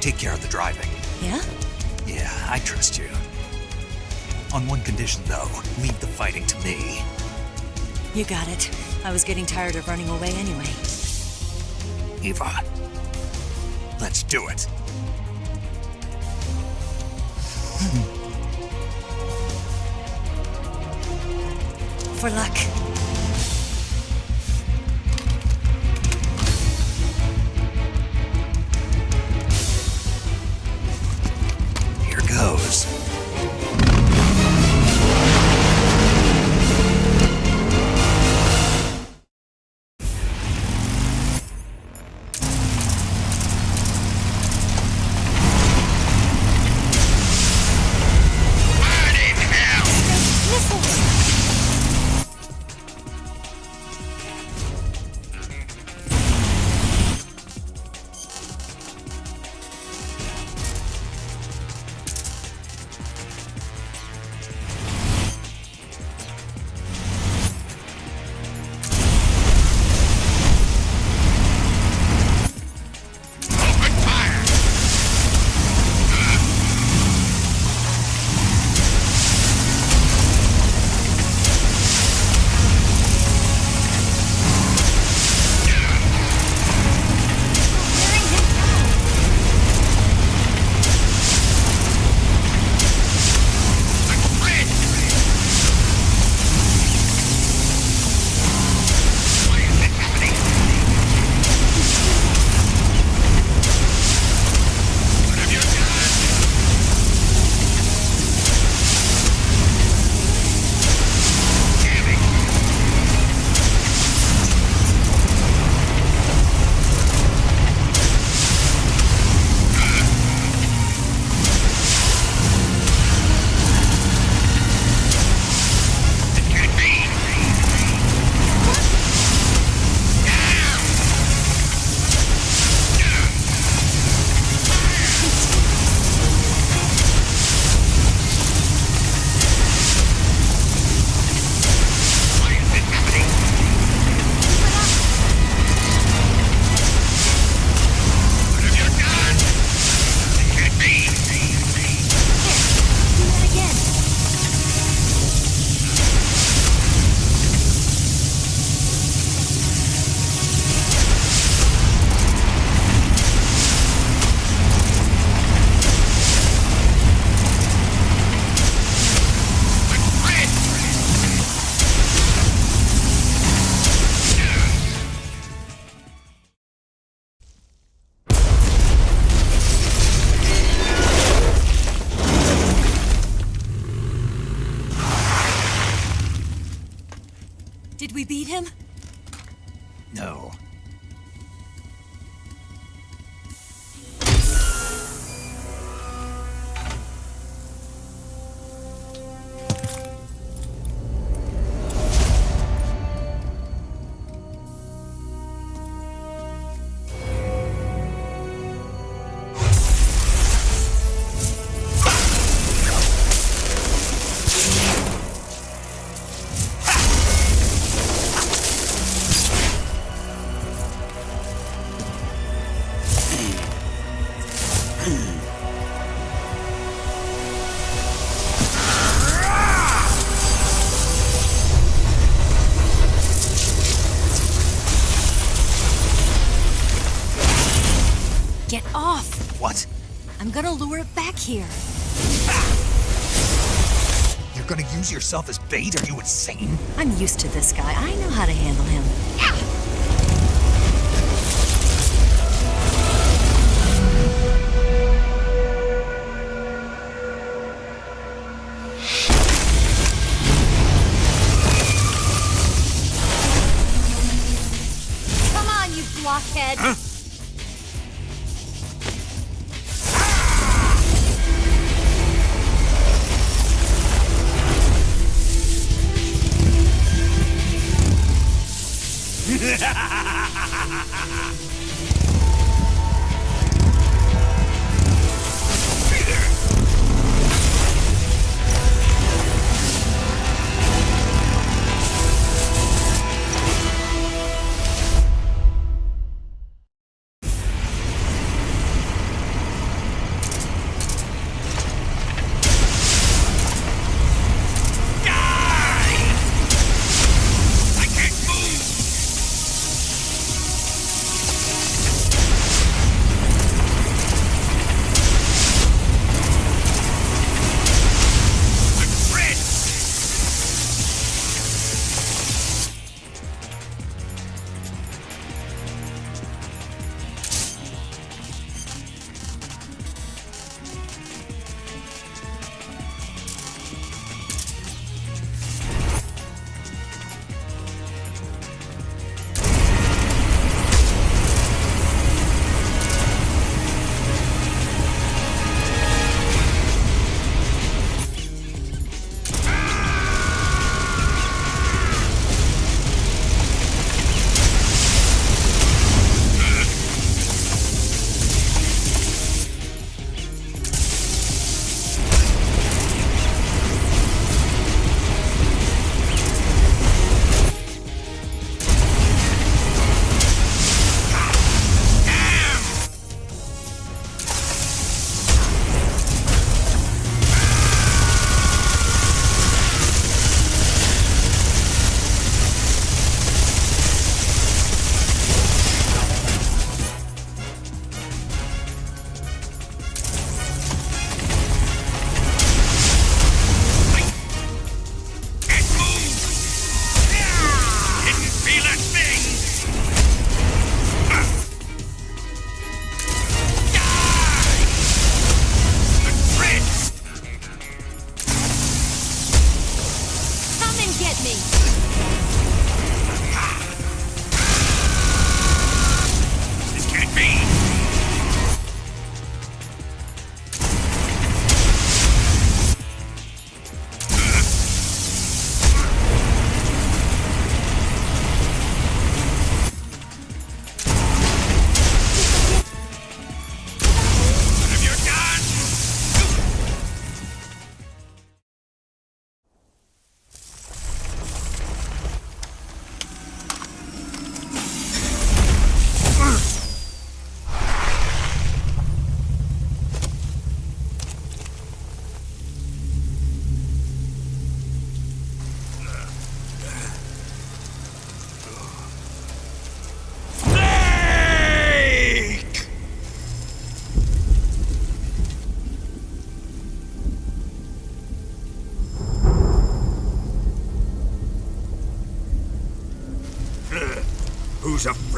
[SPEAKER 2] take care of the driving.
[SPEAKER 1] Yeah?
[SPEAKER 2] Yeah, I trust you. On one condition, though. Leave the fighting to me.
[SPEAKER 1] You got it. I was getting tired of running away anyway.
[SPEAKER 2] Eva, let's do it.
[SPEAKER 1] For luck.
[SPEAKER 2] Here goes.
[SPEAKER 1] Did we beat him?
[SPEAKER 2] No.
[SPEAKER 1] Get off!
[SPEAKER 2] What?
[SPEAKER 1] I'm gonna lure it back here.
[SPEAKER 2] You're gonna use yourself as bait? Are you insane?
[SPEAKER 1] I'm used to this guy. I know how to handle him. Come on, you blockhead!
[SPEAKER 2] Huh?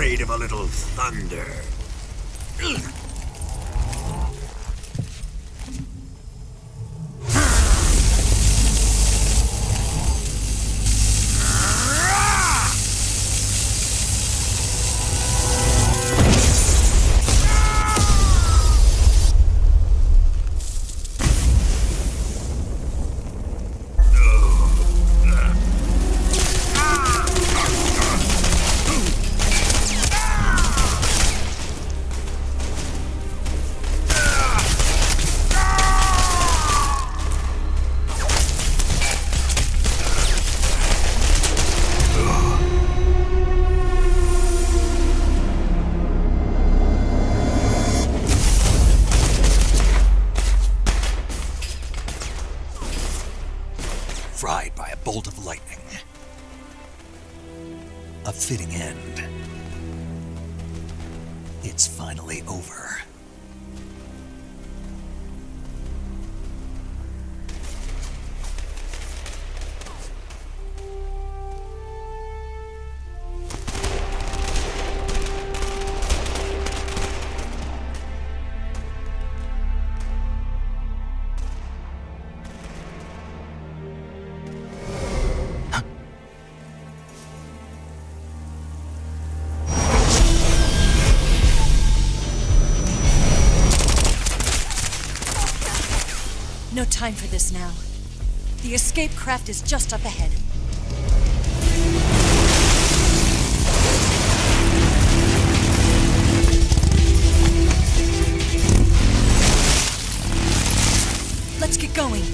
[SPEAKER 9] afraid of a little thunder.
[SPEAKER 2] Fried by a bolt of lightning. A fitting end. It's finally over.
[SPEAKER 1] No time for this now. The escape craft is just up ahead. Let's get going.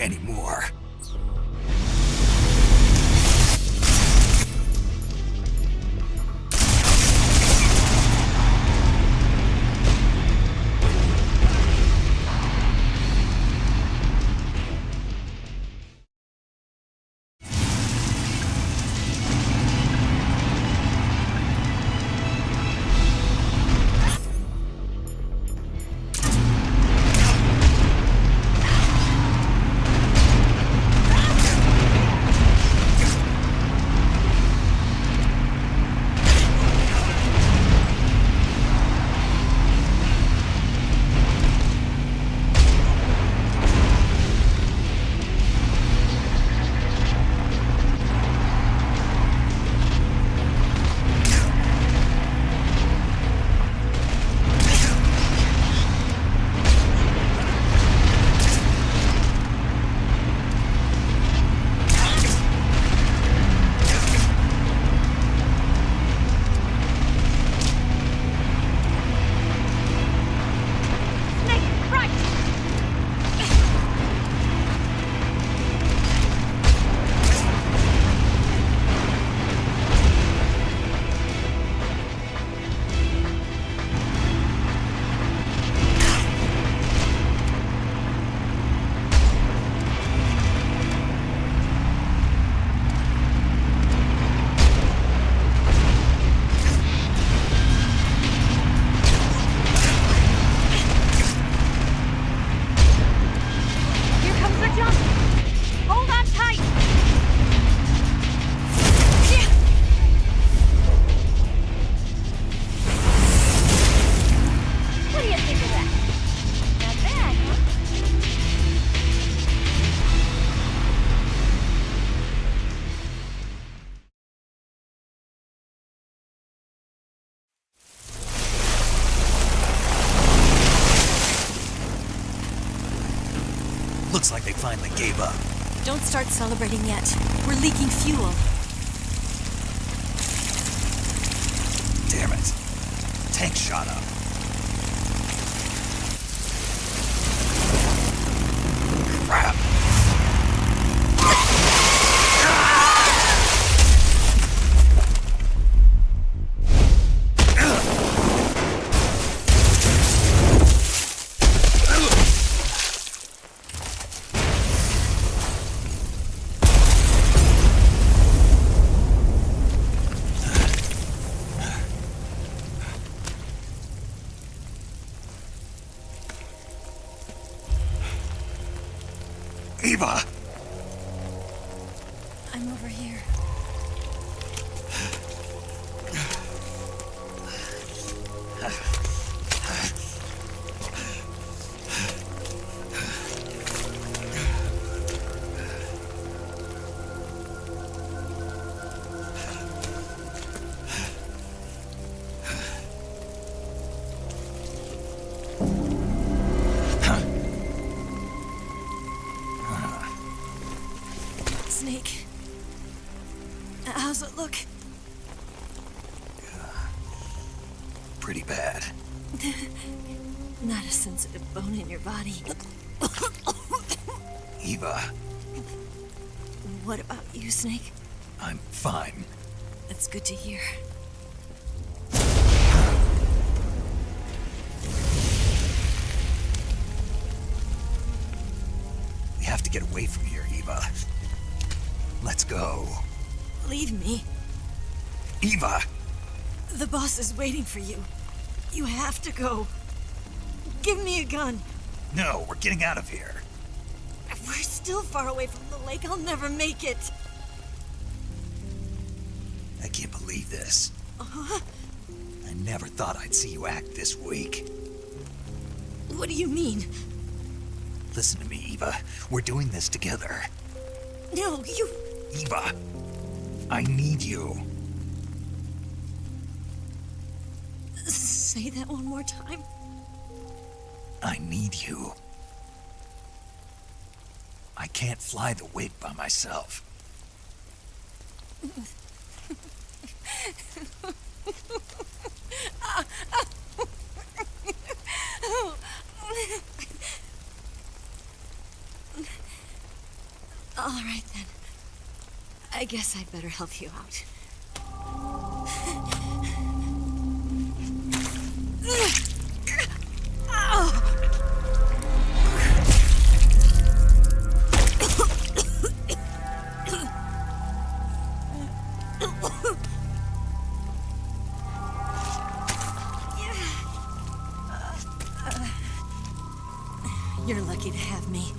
[SPEAKER 2] anymore. Looks like they finally gave up.
[SPEAKER 1] Don't start celebrating yet. We're leaking fuel.
[SPEAKER 2] Damn it. Tank shot up. Crap. Eva!
[SPEAKER 1] I'm over here. Snake. How's it look?
[SPEAKER 2] Pretty bad.
[SPEAKER 1] Not a sensitive bone in your body.
[SPEAKER 2] Eva,
[SPEAKER 1] What about you, Snake?
[SPEAKER 2] I'm fine.
[SPEAKER 1] That's good to hear.
[SPEAKER 2] We have to get away from here, Eva. Let's go.
[SPEAKER 1] Leave me.
[SPEAKER 2] Eva!
[SPEAKER 1] The boss is waiting for you. You have to go. Give me a gun.
[SPEAKER 2] No, we're getting out of here.
[SPEAKER 1] We're still far away from the lake. I'll never make it.
[SPEAKER 2] I can't believe this. I never thought I'd see you act this weak.
[SPEAKER 1] What do you mean?
[SPEAKER 2] Listen to me, Eva. We're doing this together.
[SPEAKER 1] No, you...
[SPEAKER 2] Eva, I need you.
[SPEAKER 1] Say that one more time.
[SPEAKER 2] I need you. I can't fly the wig by myself.
[SPEAKER 1] All right, then. I guess I'd better help you out. You're lucky to have me.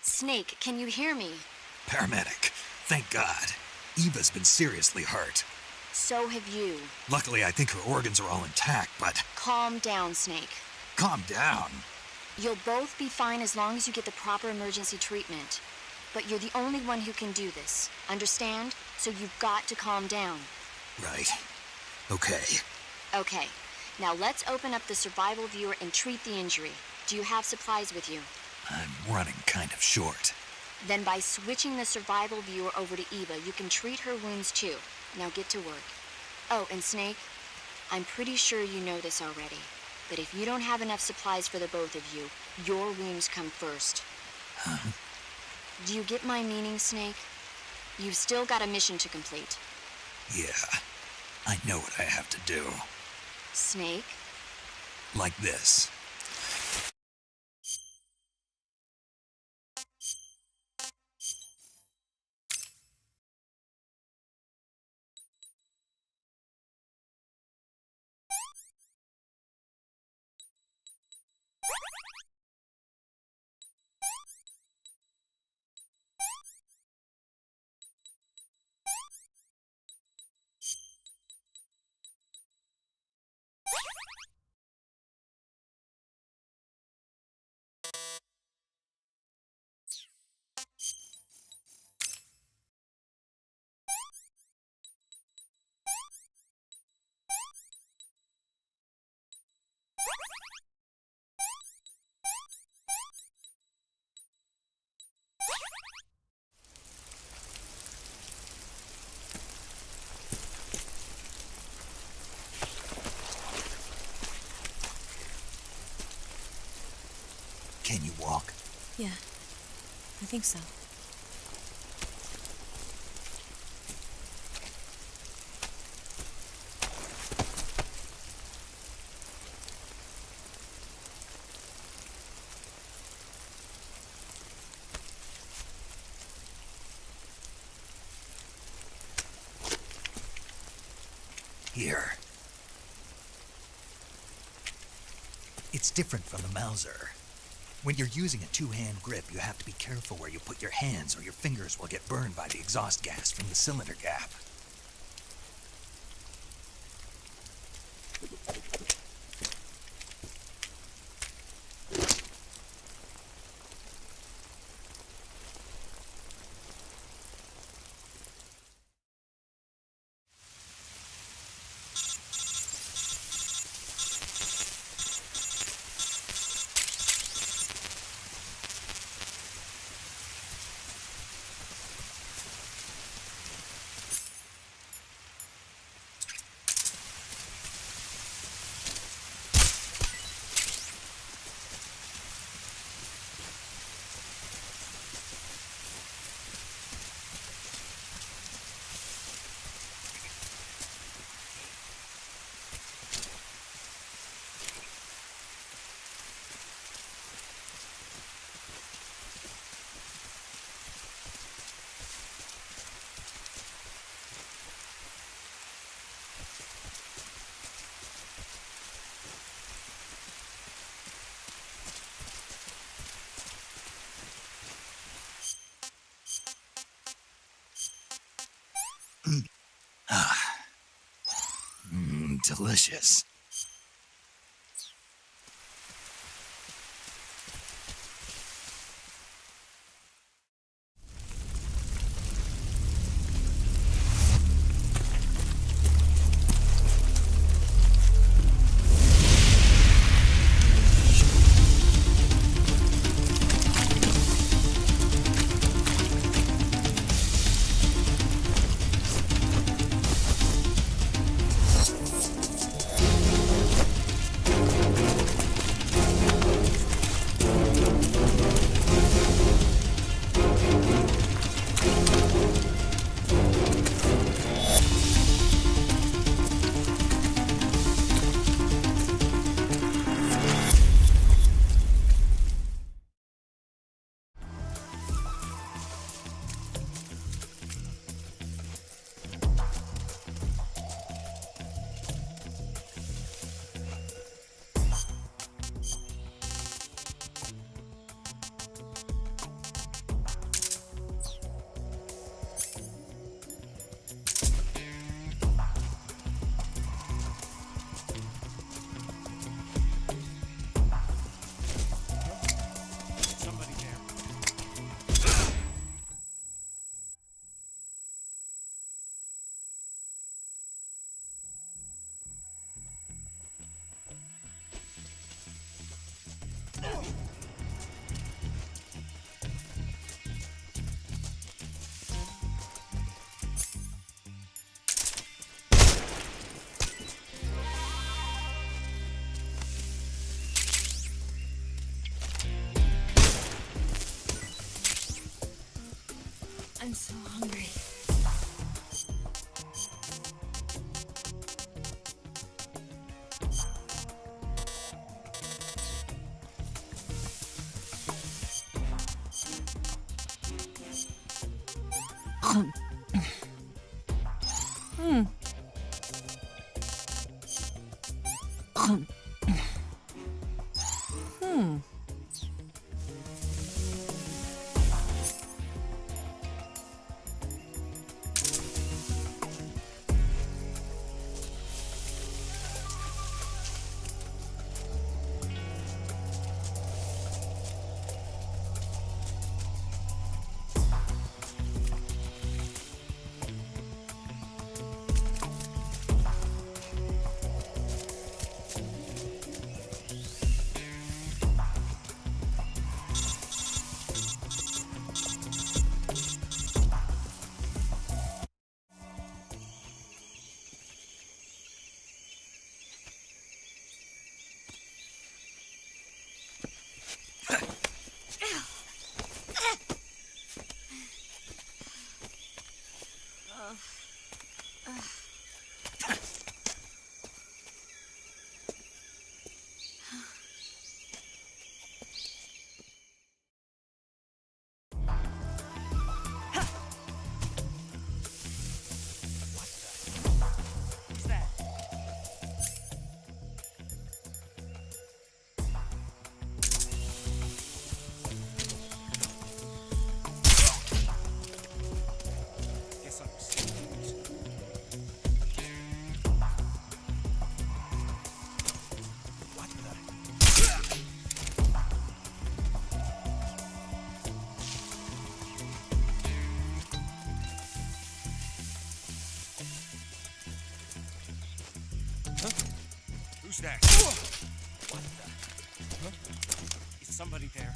[SPEAKER 12] Snake, can you hear me?
[SPEAKER 2] Paramedic. Thank God. Eva's been seriously hurt.
[SPEAKER 12] So have you.
[SPEAKER 2] Luckily, I think her organs are all intact, but...
[SPEAKER 12] Calm down, Snake.
[SPEAKER 2] Calm down.
[SPEAKER 12] You'll both be fine as long as you get the proper emergency treatment. But you're the only one who can do this. Understand? So you've got to calm down.
[SPEAKER 2] Right. Okay.
[SPEAKER 12] Okay. Now let's open up the survival viewer and treat the injury. Do you have supplies with you?
[SPEAKER 2] I'm running kind of short.
[SPEAKER 12] Then by switching the survival viewer over to Eva, you can treat her wounds too. Now get to work. Oh, and Snake, I'm pretty sure you know this already, but if you don't have enough supplies for the both of you, your wounds come first.
[SPEAKER 2] Huh?
[SPEAKER 12] Do you get my meaning, Snake? You've still got a mission to complete.
[SPEAKER 2] Yeah, I know what I have to do.
[SPEAKER 12] Snake?
[SPEAKER 2] Like this. Can you walk?
[SPEAKER 1] Yeah, I think so.
[SPEAKER 2] Here. It's different from the Mauser. When you're using a two-hand grip, you have to be careful where you put your hands or your fingers will get burned by the exhaust gas from the cylinder gap. Delicious.
[SPEAKER 1] I'm so hungry.
[SPEAKER 9] Who's that? What the? Huh? Is somebody there?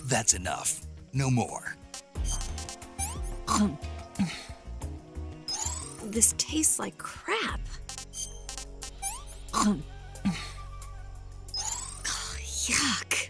[SPEAKER 2] That's enough. No more.
[SPEAKER 1] This tastes like crap. Yuck.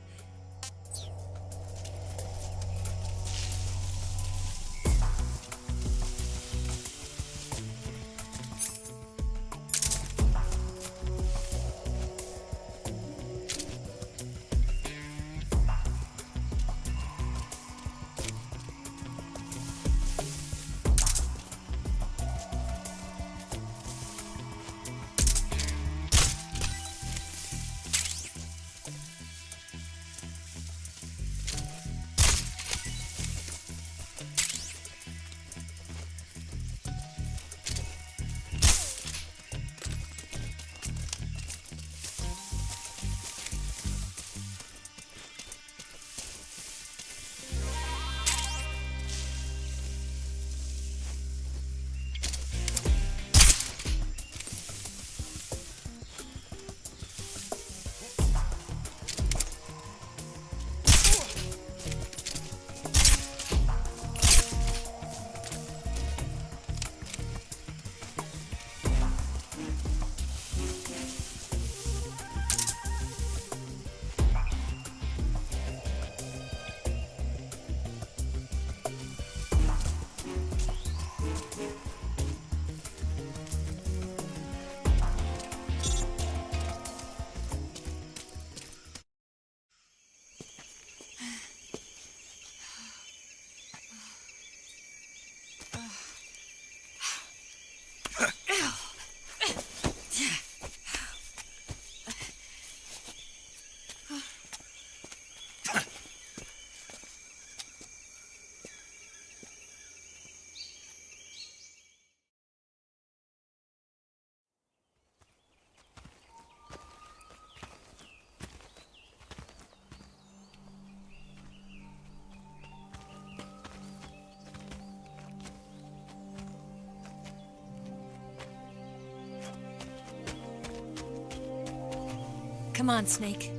[SPEAKER 1] Come on, Snake.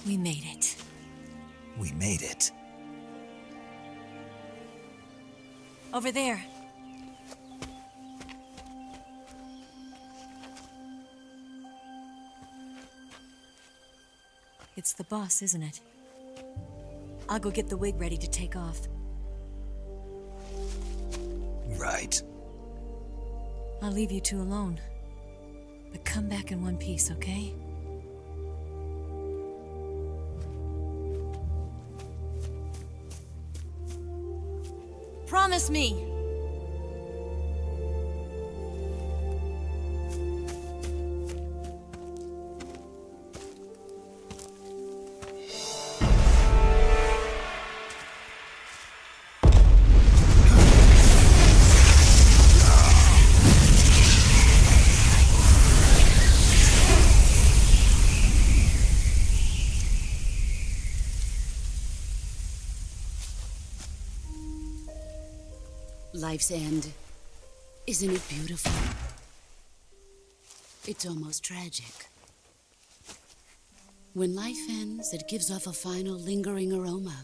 [SPEAKER 1] We made it.
[SPEAKER 2] We made it.
[SPEAKER 1] Over there. It's the boss, isn't it? I'll go get the wig ready to take off.
[SPEAKER 2] Right.
[SPEAKER 1] I'll leave you two alone. But come back in one piece, okay? Promise me!
[SPEAKER 8] Life's end. Isn't it beautiful? It's almost tragic. When life ends, it gives off a final lingering aroma.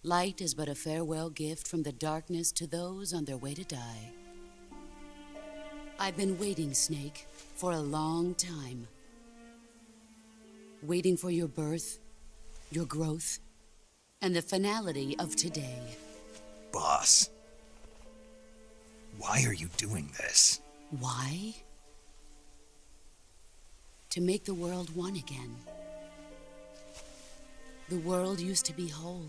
[SPEAKER 8] Light is but a farewell gift from the darkness to those on their way to die. I've been waiting, Snake, for a long time. Waiting for your birth, your growth, and the finality of today.
[SPEAKER 2] Boss, why are you doing this?
[SPEAKER 8] Why? To make the world one again. The world used to be whole.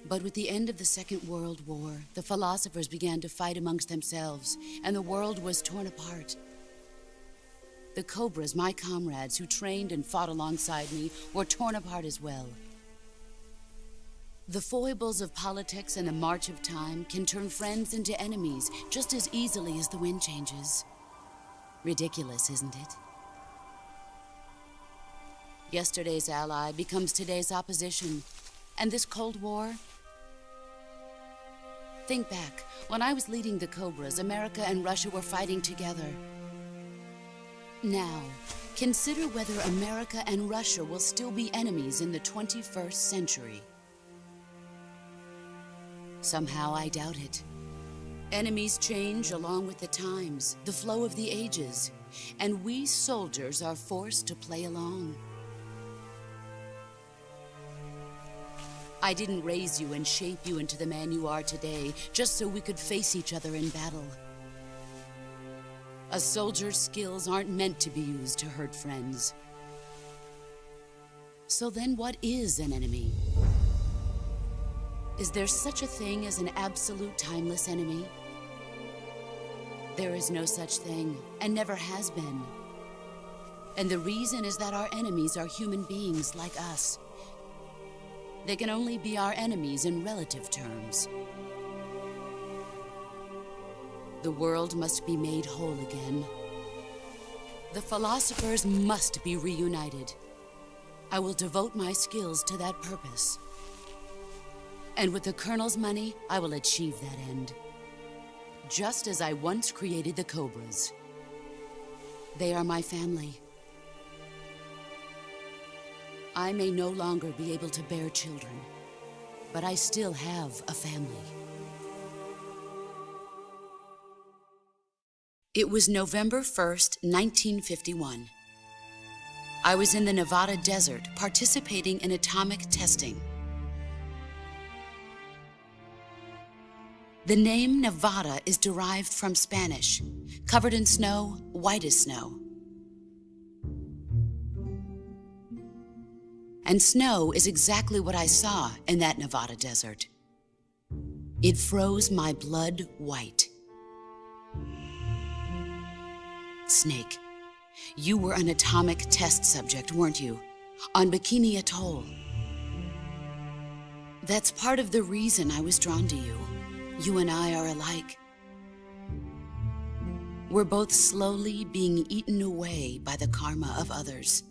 [SPEAKER 8] But with the end of the Second World War, the philosophers began to fight amongst themselves, and the world was torn apart. The Cobras, my comrades who trained and fought alongside me, were torn apart as well. The foibles of politics and the march of time can turn friends into enemies just as easily as the wind changes. Ridiculous, isn't it? Yesterday's ally becomes today's opposition. And this Cold War? Think back. When I was leading the Cobras, America and Russia were fighting together. Now, consider whether America and Russia will still be enemies in the 21st century. Somehow I doubt it. Enemies change along with the times, the flow of the ages, and we soldiers are forced to play along. I didn't raise you and shape you into the man you are today just so we could face each other in battle. A soldier's skills aren't meant to be used to hurt friends. So then what is an enemy? Is there such a thing as an absolute timeless enemy? There is no such thing, and never has been. And the reason is that our enemies are human beings like us. They can only be our enemies in relative terms. The world must be made whole again. The philosophers must be reunited. I will devote my skills to that purpose. And with the Colonel's money, I will achieve that end. Just as I once created the Cobras. They are my family. I may no longer be able to bear children, but I still have a family. It was November 1st, 1951. I was in the Nevada desert participating in atomic testing. The name Nevada is derived from Spanish, covered in snow, white as snow. And snow is exactly what I saw in that Nevada desert. It froze my blood white. Snake, you were an atomic test subject, weren't you? On Bikini Atoll. That's part of the reason I was drawn to you. You and I are alike. We're both slowly being eaten away by the karma of others.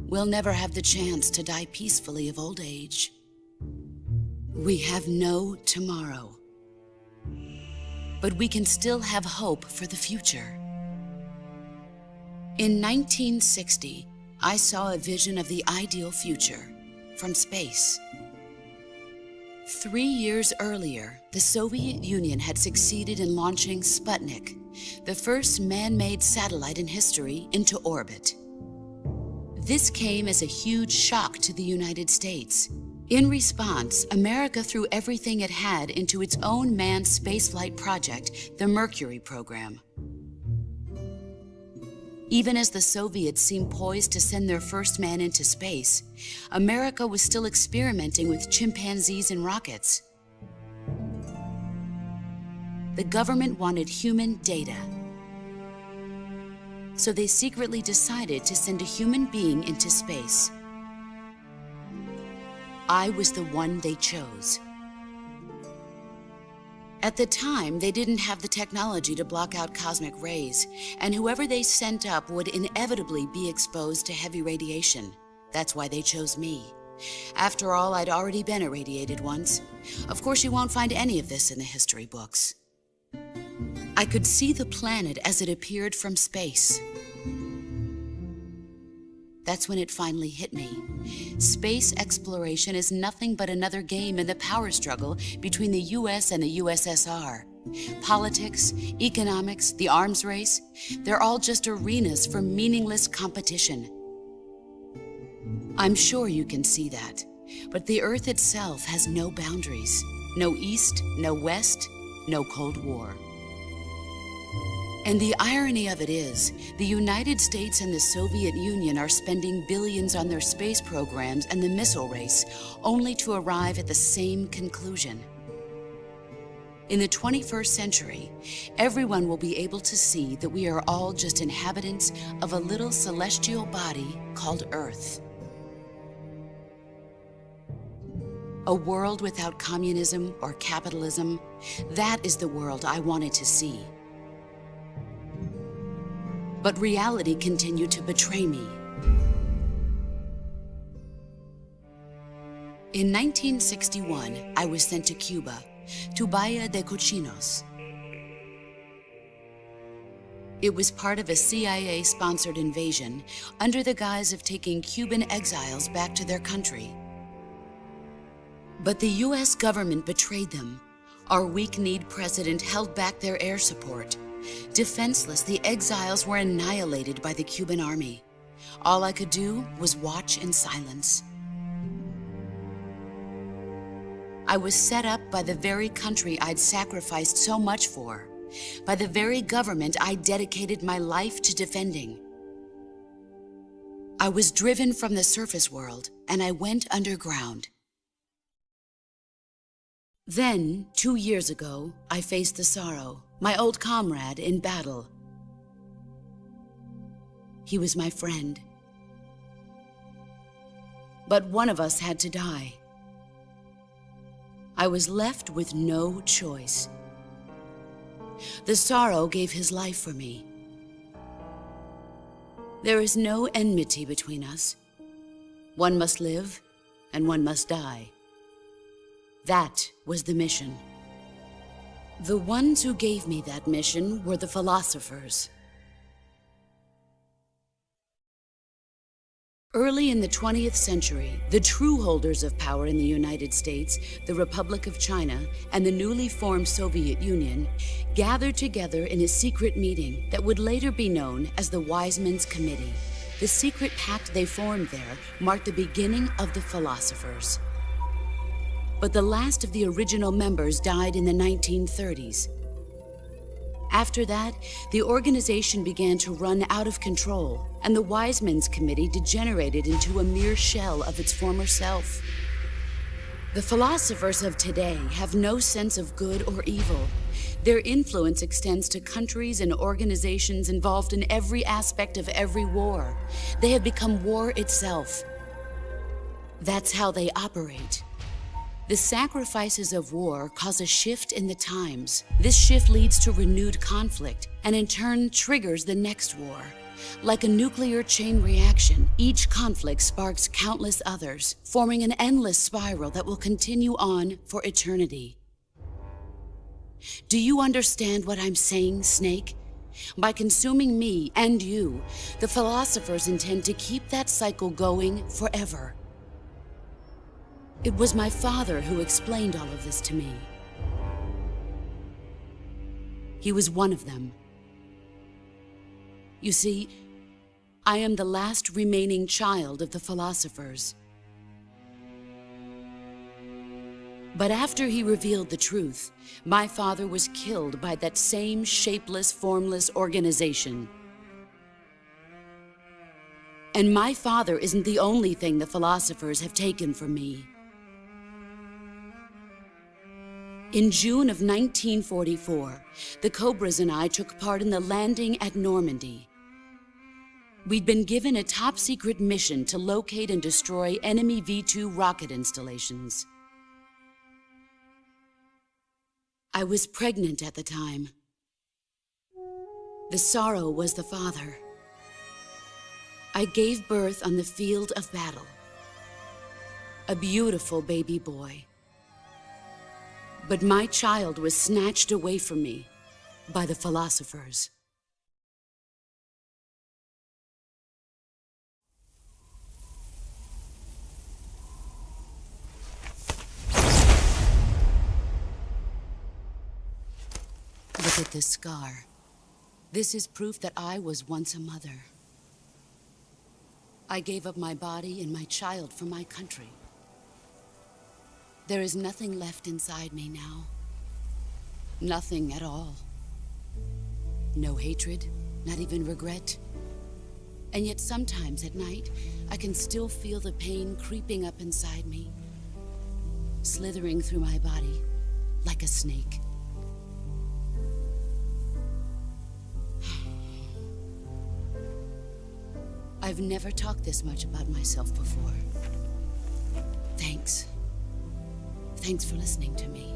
[SPEAKER 8] we'll never have the chance to die peacefully of old age. We have no tomorrow. But we can still have hope for the future. In 1960, I saw a vision of the ideal future from space. 3 years earlier, the Soviet Union had succeeded in launching Sputnik, the first man-made satellite in history, into orbit. This came as a huge shock to the United States. In response, America threw everything it had into its own manned spaceflight project, the Mercury program. Even as the Soviets seemed poised to send their first man into space, America was still experimenting with chimpanzees and rockets. The government wanted human data. So they secretly decided to send a human being into space. I was the one they chose. At the time, they didn't have the technology to block out cosmic rays, and whoever they sent up would inevitably be exposed to heavy radiation. That's why they chose me. After all, I'd already been irradiated once. Of course, you won't find any of this in the history books. I could see the planet as it appeared from space. That's when it finally hit me. Space exploration is nothing but another game in the power struggle between the US and the USSR. Politics, economics, the arms race, they're all just arenas for meaningless competition. I'm sure you can see that, but the Earth itself has no boundaries. No East, no West, no Cold War. And the irony of it is, the United States and the Soviet Union are spending billions on their space programs and the missile race, only to arrive at the same conclusion. In the 21st century, everyone will be able to see that we are all just inhabitants of a little celestial body called Earth. A world without communism or capitalism, that is the world I wanted to see. But reality continued to betray me. In 1961, I was sent to Cuba, to Bahia de Cochinos. It was part of a CIA-sponsored invasion under the guise of taking Cuban exiles back to their country. But the US government betrayed them. Our weak-kneed president held back their air support. Defenseless, the exiles were annihilated by the Cuban army. All I could do was watch in silence. I was set up by the very country I'd sacrificed so much for, by the very government I dedicated my life to defending. I was driven from the surface world, and I went underground. Then, 2 years ago, I faced the sorrow, my old comrade in battle. He was my friend. But one of us had to die. I was left with no choice. The sorrow gave his life for me. There is no enmity between us. One must live, and one must die. That was the mission. The ones who gave me that mission were the philosophers. Early in the 20th century, the true holders of power in the United States, the Republic of China, and the newly formed Soviet Union gathered together in a secret meeting that would later be known as the Wise Men's Committee. The secret pact they formed there marked the beginning of the philosophers. But the last of the original members died in the 1930s. After that, the organization began to run out of control, and the Wise Men's Committee degenerated into a mere shell of its former self. The philosophers of today have no sense of good or evil. Their influence extends to countries and organizations involved in every aspect of every war. They have become war itself. That's how they operate. The sacrifices of war cause a shift in the times. This shift leads to renewed conflict, and in turn triggers the next war. Like a nuclear chain reaction, each conflict sparks countless others, forming an endless spiral that will continue on for eternity. Do you understand what I'm saying, Snake? By consuming me and you, the philosophers intend to keep that cycle going forever. It was my father who explained all of this to me. He was one of them. You see, I am the last remaining child of the philosophers. But after he revealed the truth, my father was killed by that same shapeless, formless organization. And my father isn't the only thing the philosophers have taken from me. In June of 1944, the Cobras and I took part in the landing at Normandy. We'd been given a top-secret mission to locate and destroy enemy V-2 rocket installations. I was pregnant at the time. The sorrow was the father. I gave birth on the field of battle. A beautiful baby boy. But my child was snatched away from me by the philosophers. Look at this scar. This is proof that I was once a mother. I gave up my body and my child for my country. There is nothing left inside me now. Nothing at all. No hatred, not even regret. And yet sometimes at night, I can still feel the pain creeping up inside me, slithering through my body like a snake. I've never talked this much about myself before. Thanks. Thanks for listening to me.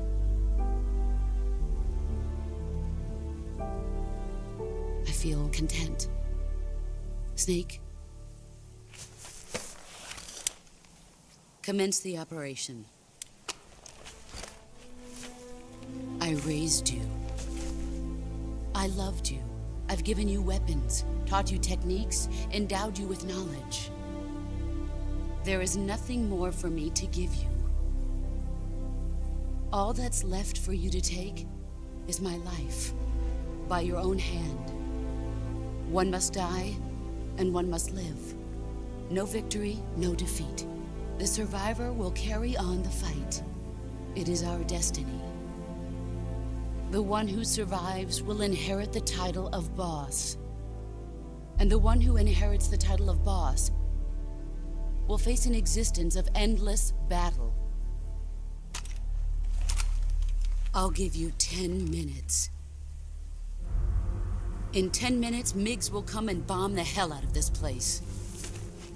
[SPEAKER 8] I feel content. Snake, commence the operation. I raised you. I loved you. I've given you weapons, taught you techniques, endowed you with knowledge. There is nothing more for me to give you. All that's left for you to take is my life, by your own hand. One must die, and one must live. No victory, no defeat. The survivor will carry on the fight. It is our destiny. The one who survives will inherit the title of boss. And the one who inherits the title of boss will face an existence of endless battle. I'll give you 10 minutes. In 10 minutes, MiGs will come and bomb the hell out of this place.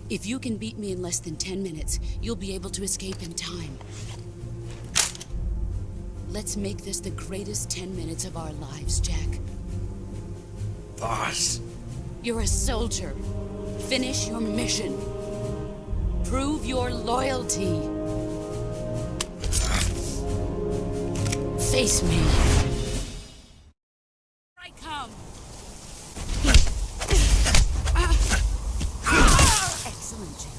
[SPEAKER 8] If you can beat me in less than 10 minutes, you'll be able to escape in time. Let's make this the greatest 10 minutes of our lives, Jack.
[SPEAKER 9] Boss.
[SPEAKER 8] You're a soldier. Finish your mission. Prove your loyalty. Face me. I come. Excellent, Jack.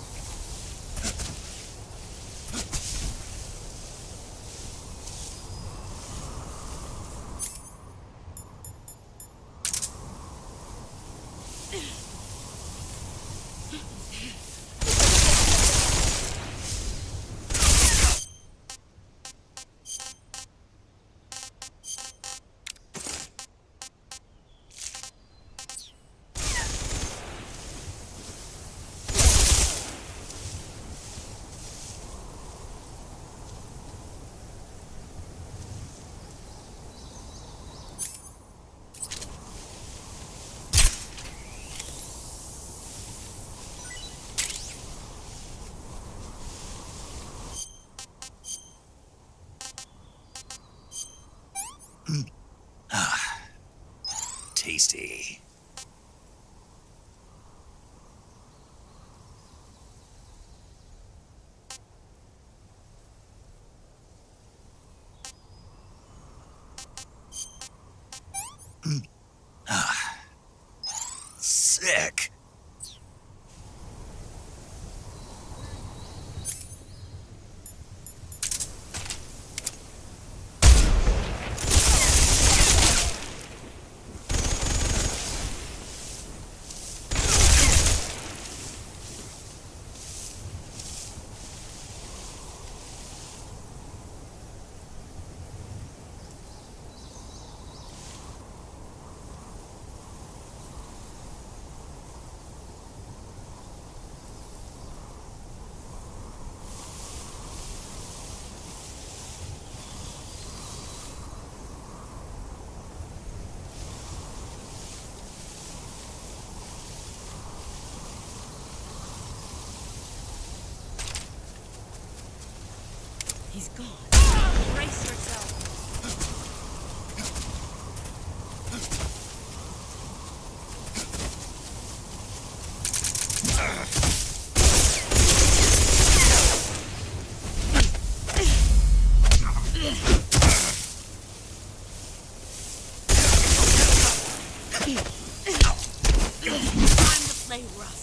[SPEAKER 2] Sick.
[SPEAKER 13] He's gone. Brace yourself. Time to play rough.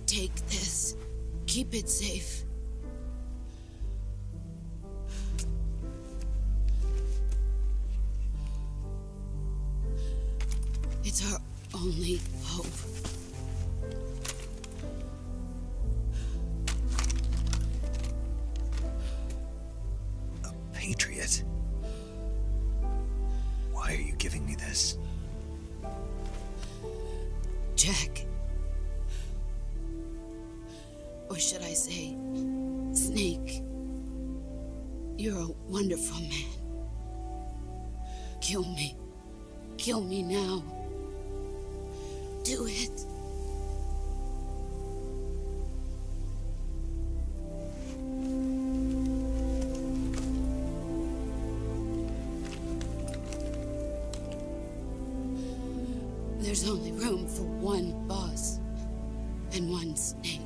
[SPEAKER 8] Take this. Keep it safe. It's our only hope.
[SPEAKER 2] A patriot? Why are you giving me this?
[SPEAKER 8] Jack. Or should I say, Snake? You're a wonderful man. Kill me. Kill me now. Do it. There's only room for one boss and one snake.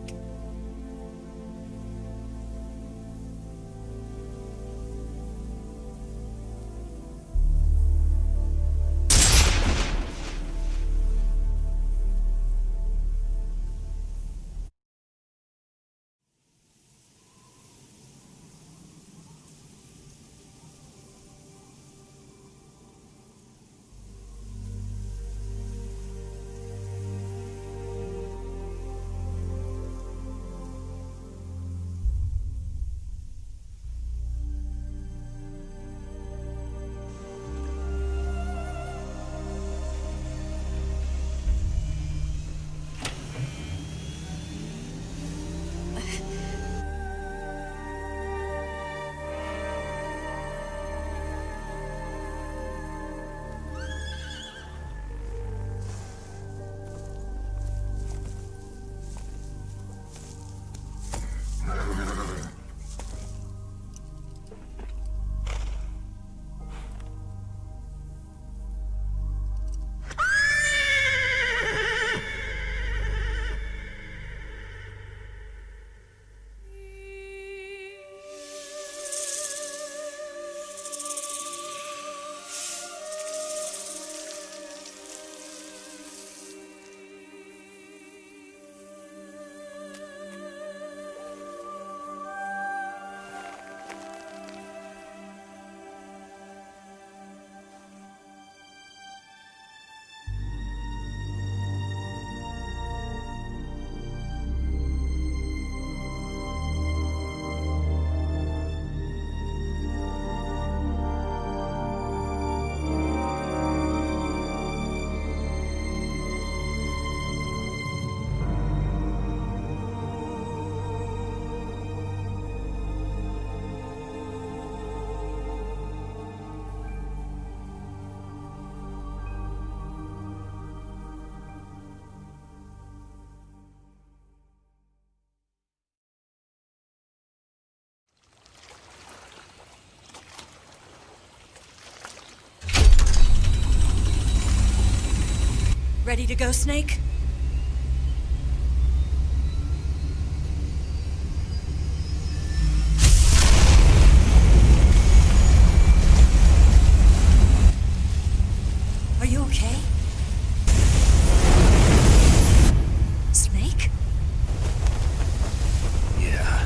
[SPEAKER 1] Ready to go, Snake? Are you okay? Snake?
[SPEAKER 2] Yeah.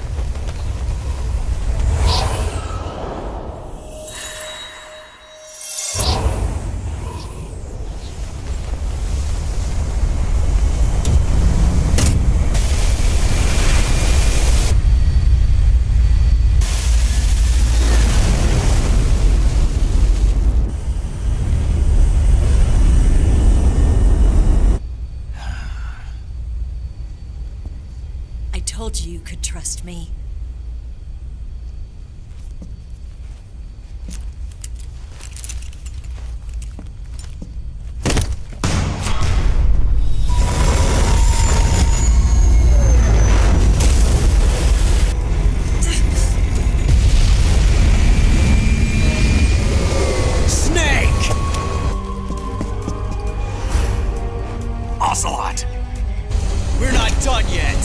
[SPEAKER 1] I told you could trust me.
[SPEAKER 2] Snake! Ocelot!
[SPEAKER 10] We're not done yet.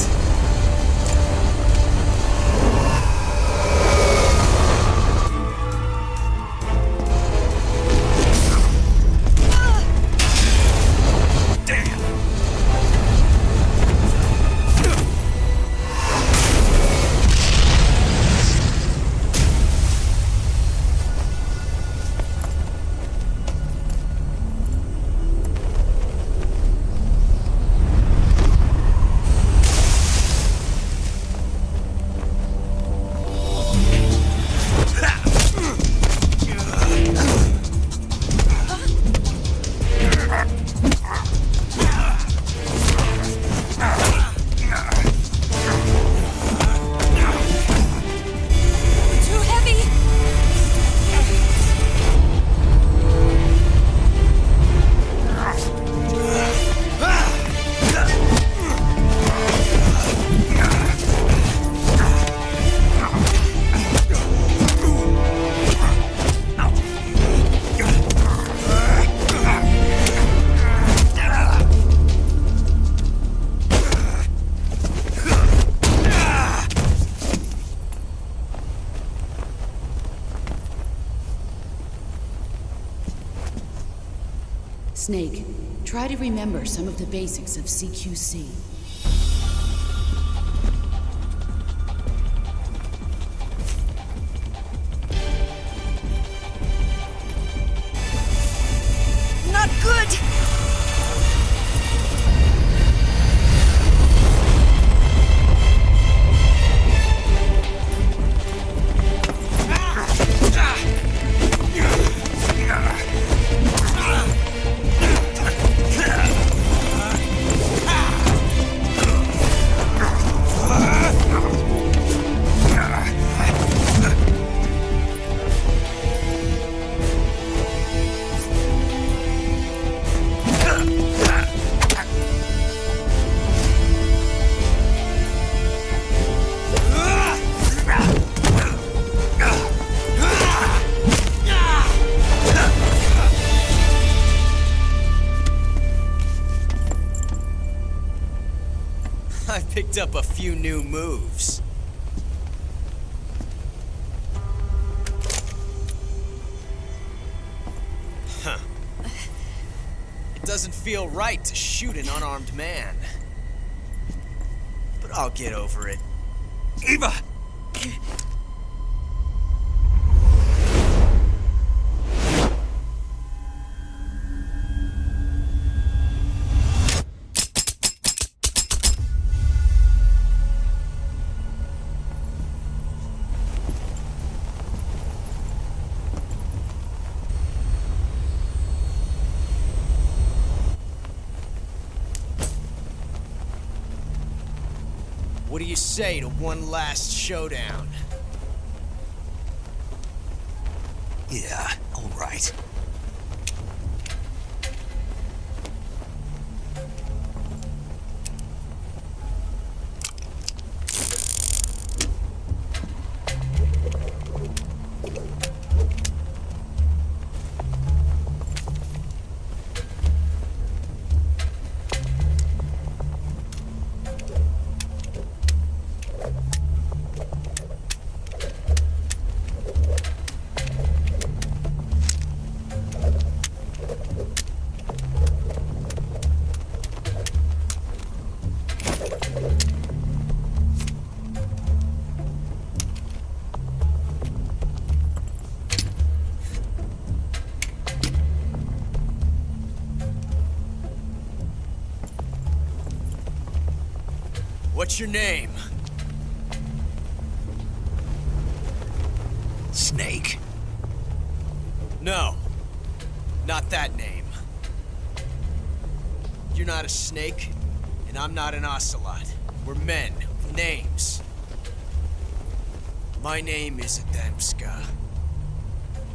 [SPEAKER 1] Too heavy!
[SPEAKER 8] Snake, try to remember some of the basics of CQC.
[SPEAKER 1] Not good!
[SPEAKER 10] I picked up a few new moves. Huh. It doesn't feel right to shoot an unarmed man. But I'll get over it.
[SPEAKER 2] Eva!
[SPEAKER 10] What do you say to one last showdown?
[SPEAKER 2] Yeah, all right.
[SPEAKER 10] What's your name?
[SPEAKER 2] Snake.
[SPEAKER 10] No. Not that name. You're not a snake, and I'm not an ocelot. We're men with names. My name is Adamska.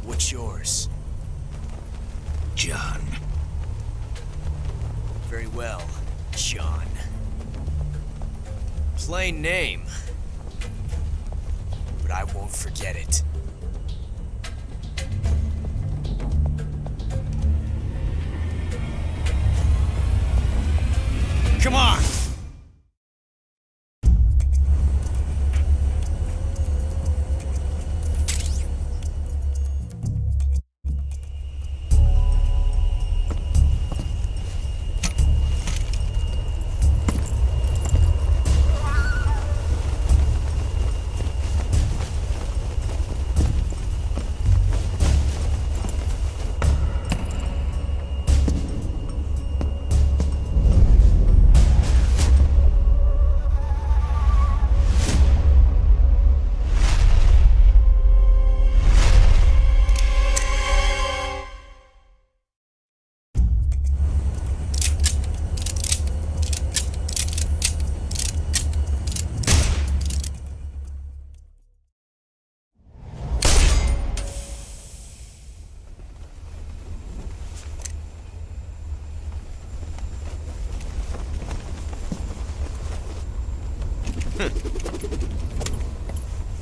[SPEAKER 10] What's yours?
[SPEAKER 2] John.
[SPEAKER 10] Very well, John. Plain name. But I won't forget it. Come on!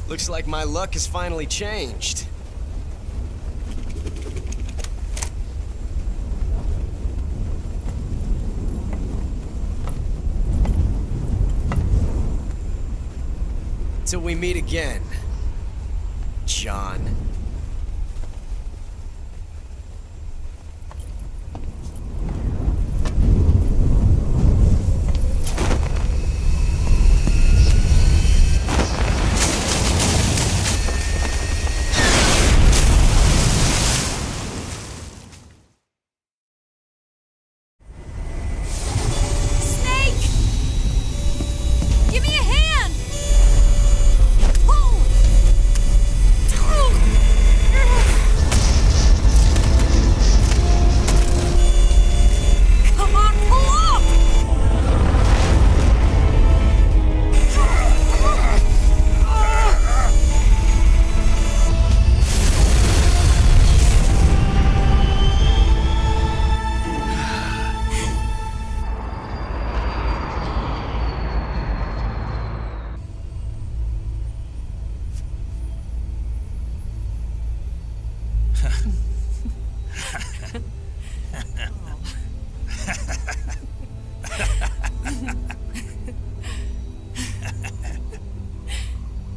[SPEAKER 10] Looks like my luck has finally changed. Till we meet again, John.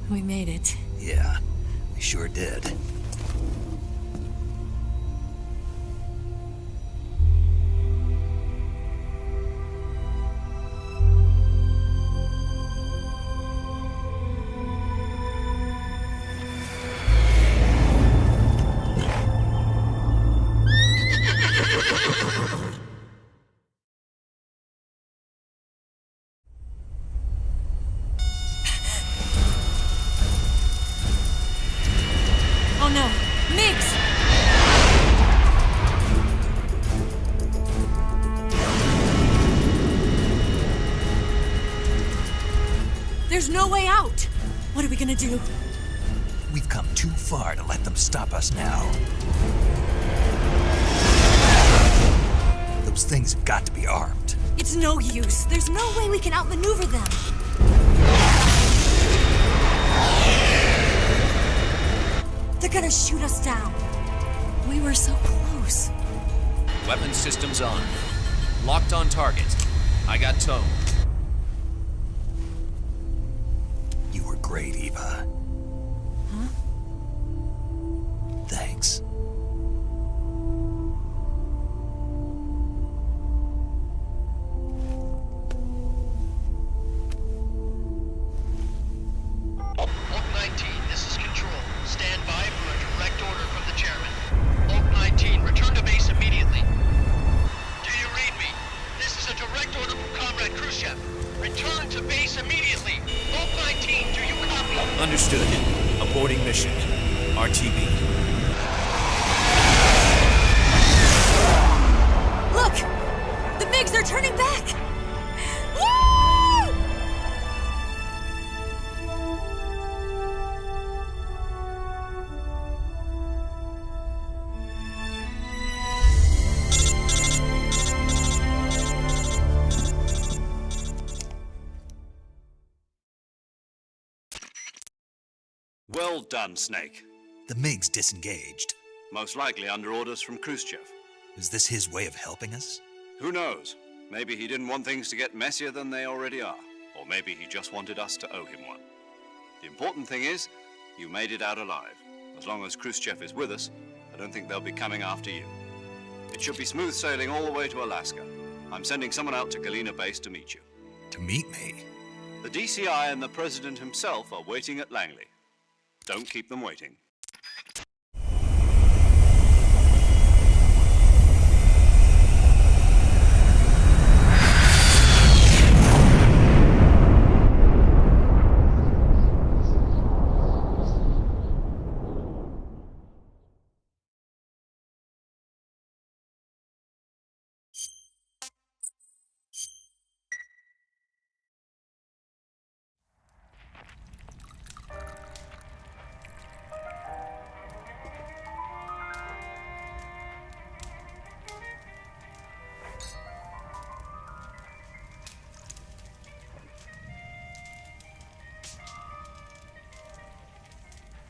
[SPEAKER 1] We made it.
[SPEAKER 2] Yeah, we sure did.
[SPEAKER 1] Oh no! Mix! There's no way out! What are we gonna do?
[SPEAKER 2] We've come too far to let them stop us now. Those things have got to be armed.
[SPEAKER 1] It's no use. There's no way we can outmaneuver them. They're gonna shoot us down. We were so close.
[SPEAKER 3] Weapon systems on. Locked on target. I got towed.
[SPEAKER 2] You were great, Eva.
[SPEAKER 1] Huh?
[SPEAKER 2] Thanks.
[SPEAKER 14] Oak 19, this is Control. Stand by for a direct order from the chairman. Oak 19, return to base immediately. Do you read me? This is a direct order from Comrade Khrushchev. Return to base immediately. Vault 19, do you copy?
[SPEAKER 3] Understood. Aborting mission. RTB.
[SPEAKER 1] Look! The MiGs are turning back! Woo!
[SPEAKER 6] Well done, Snake.
[SPEAKER 2] The MiG's disengaged.
[SPEAKER 6] Most likely under orders from Khrushchev.
[SPEAKER 2] Is this his way of helping us?
[SPEAKER 6] Who knows? Maybe he didn't want things to get messier than they already are. Or maybe he just wanted us to owe him one. The important thing is, you made it out alive. As long as Khrushchev is with us, I don't think they'll be coming after you. It should be smooth sailing all the way to Alaska. I'm sending someone out to Galena Base to meet you.
[SPEAKER 2] To meet me?
[SPEAKER 6] The DCI and the President himself are waiting at Langley. Don't keep them waiting.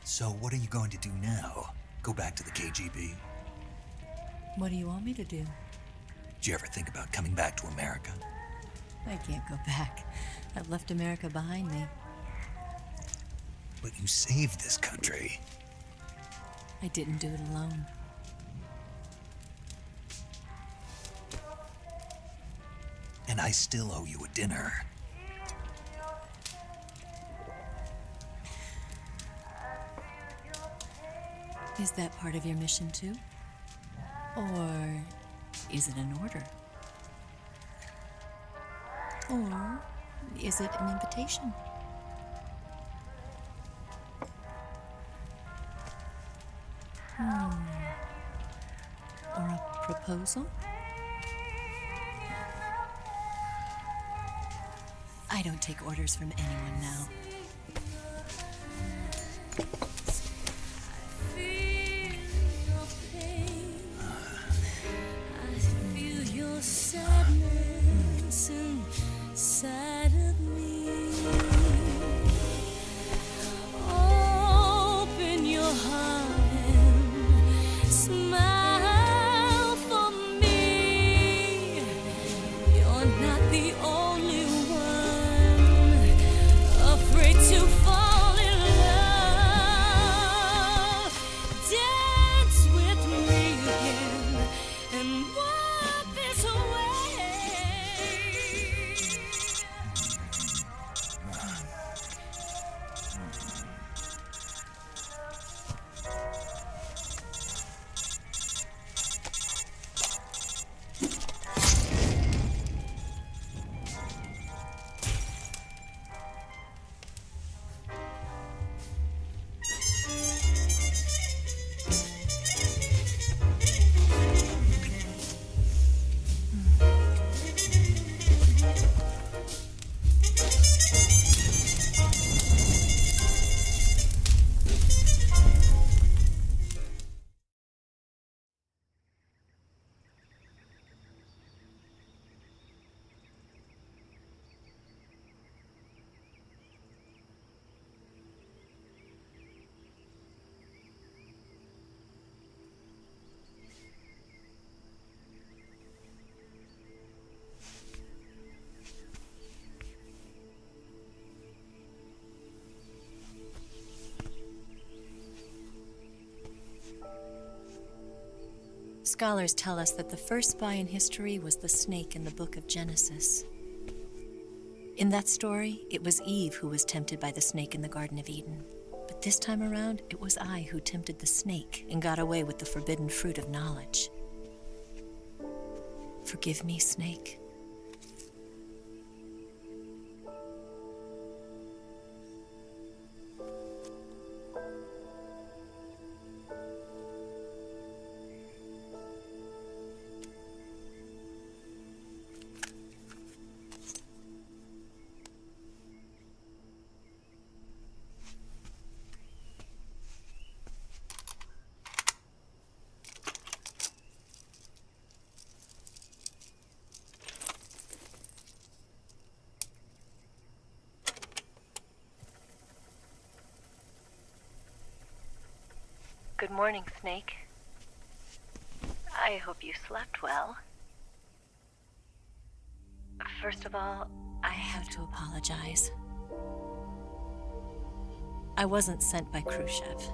[SPEAKER 2] So what are you going to do now? Go back to the KGB?
[SPEAKER 1] What do you want me to do?
[SPEAKER 2] Did you ever think about coming back to America?
[SPEAKER 1] I can't go back. I've left America behind me.
[SPEAKER 2] But you saved this country.
[SPEAKER 1] I didn't do it alone.
[SPEAKER 2] And I still owe you a dinner.
[SPEAKER 1] Is that part of your mission too? Or is it an order? Or is it an invitation? Or a proposal? I don't take orders from anyone now.
[SPEAKER 13] Sadness inside of me. Open your heart and smile for me. You're not the only one afraid to fall in love. Dance with me again and wipe this away.
[SPEAKER 1] Scholars tell us that the first spy in history was the snake in the book of Genesis. In that story, it was Eve who was tempted by the snake in the Garden of Eden. But this time around, it was I who tempted the snake and got away with the forbidden fruit of knowledge. Forgive me, Snake.
[SPEAKER 15] Good morning, Snake. I hope you slept well. First of all,
[SPEAKER 1] I have to apologize. I wasn't sent by Khrushchev.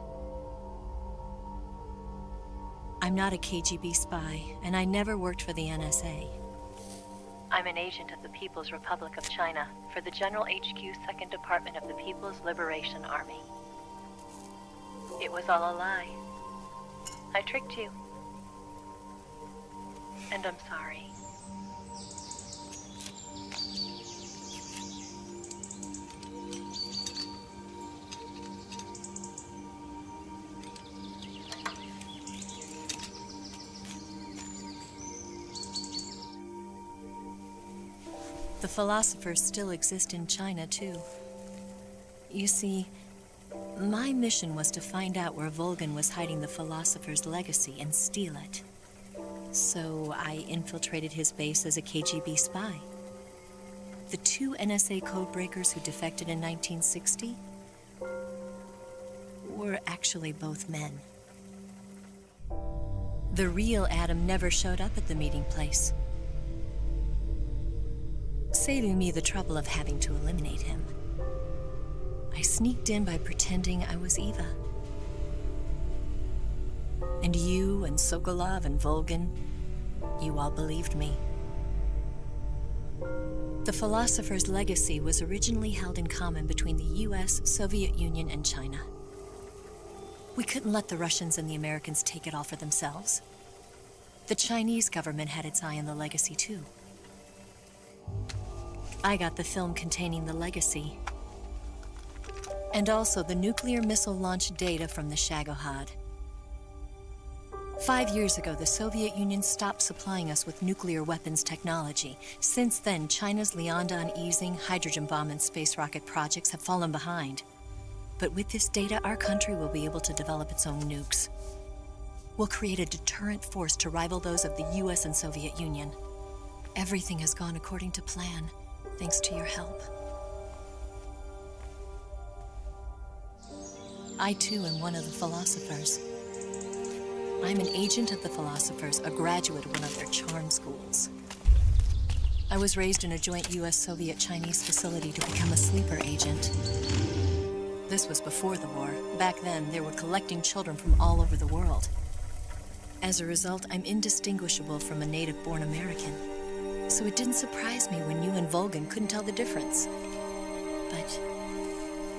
[SPEAKER 1] I'm not a KGB spy, and I never worked for the NSA.
[SPEAKER 15] I'm an agent of the People's Republic of China for the General HQ 2nd Department of the People's Liberation Army. It was all a lie. I tricked you. And I'm sorry.
[SPEAKER 1] The philosophers still exist in China, too. You see, my mission was to find out where VOGIN was hiding the philosopher's legacy and steal it. So I infiltrated his base as a KGB spy. The 2 NSA codebreakers who defected in 1960 were actually both men. The real Adam never showed up at the meeting place, saving me the trouble of having to eliminate him. I sneaked in by pretending I was Eva. And you and Sokolov and VOGIN, you all believed me. The philosopher's legacy was originally held in common between the US, Soviet Union, and China. We couldn't let the Russians and the Americans take it all for themselves. The Chinese government had its eye on the legacy, too. I got the film containing the legacy, and also the nuclear missile launch data from the Shagohod. 5 years ago, the Soviet Union stopped supplying us with nuclear weapons technology. Since then, China's Liaodong easing, hydrogen bomb, and space rocket projects have fallen behind. But with this data, our country will be able to develop its own nukes. We'll create a deterrent force to rival those of the US and Soviet Union. Everything has gone according to plan, thanks to your help. I, too, am one of the philosophers. I'm an agent of the philosophers, a graduate of one of their charm schools. I was raised in a joint US-Soviet-Chinese facility to become a sleeper agent. This was before the war. Back then, they were collecting children from all over the world. As a result, I'm indistinguishable from a native-born American. So it didn't surprise me when you and VOGIN couldn't tell the difference. But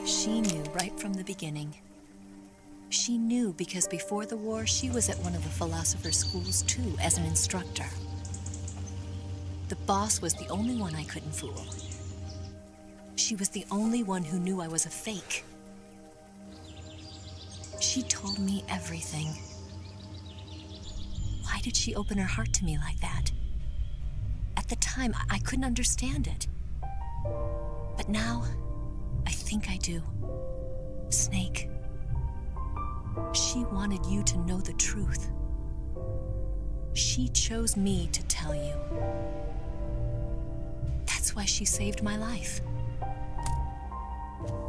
[SPEAKER 1] she knew right from the beginning. She knew because before the war, she was at one of the philosopher's schools too, as an instructor. The boss was the only one I couldn't fool. She was the only one who knew I was a fake. She told me everything. Why did she open her heart to me like that? At the time, I couldn't understand it. But now, I think I do. Snake. She wanted you to know the truth. She chose me to tell you. That's why she saved my life.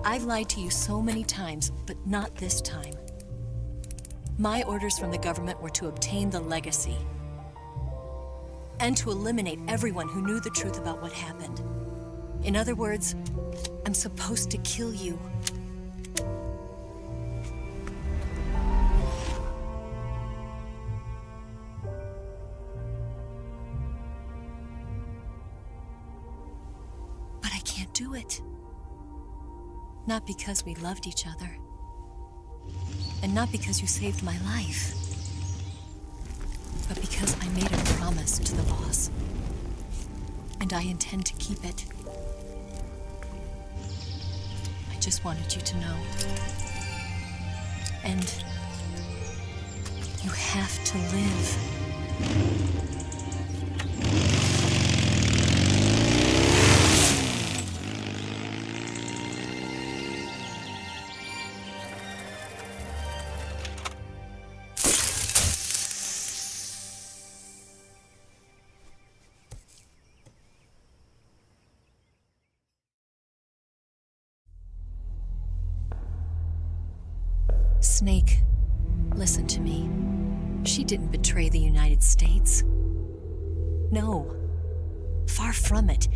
[SPEAKER 1] I've lied to you so many times, but not this time. My orders from the government were to obtain the legacy and to eliminate everyone who knew the truth about what happened. In other words, I'm supposed to kill you. But I can't do it. Not because we loved each other. And not because you saved my life. But because I made a promise to the boss. And I intend to keep it. I just wanted you to know. And you have to live. Snake, Listen to me. She didn't betray the United States. No. Far from it.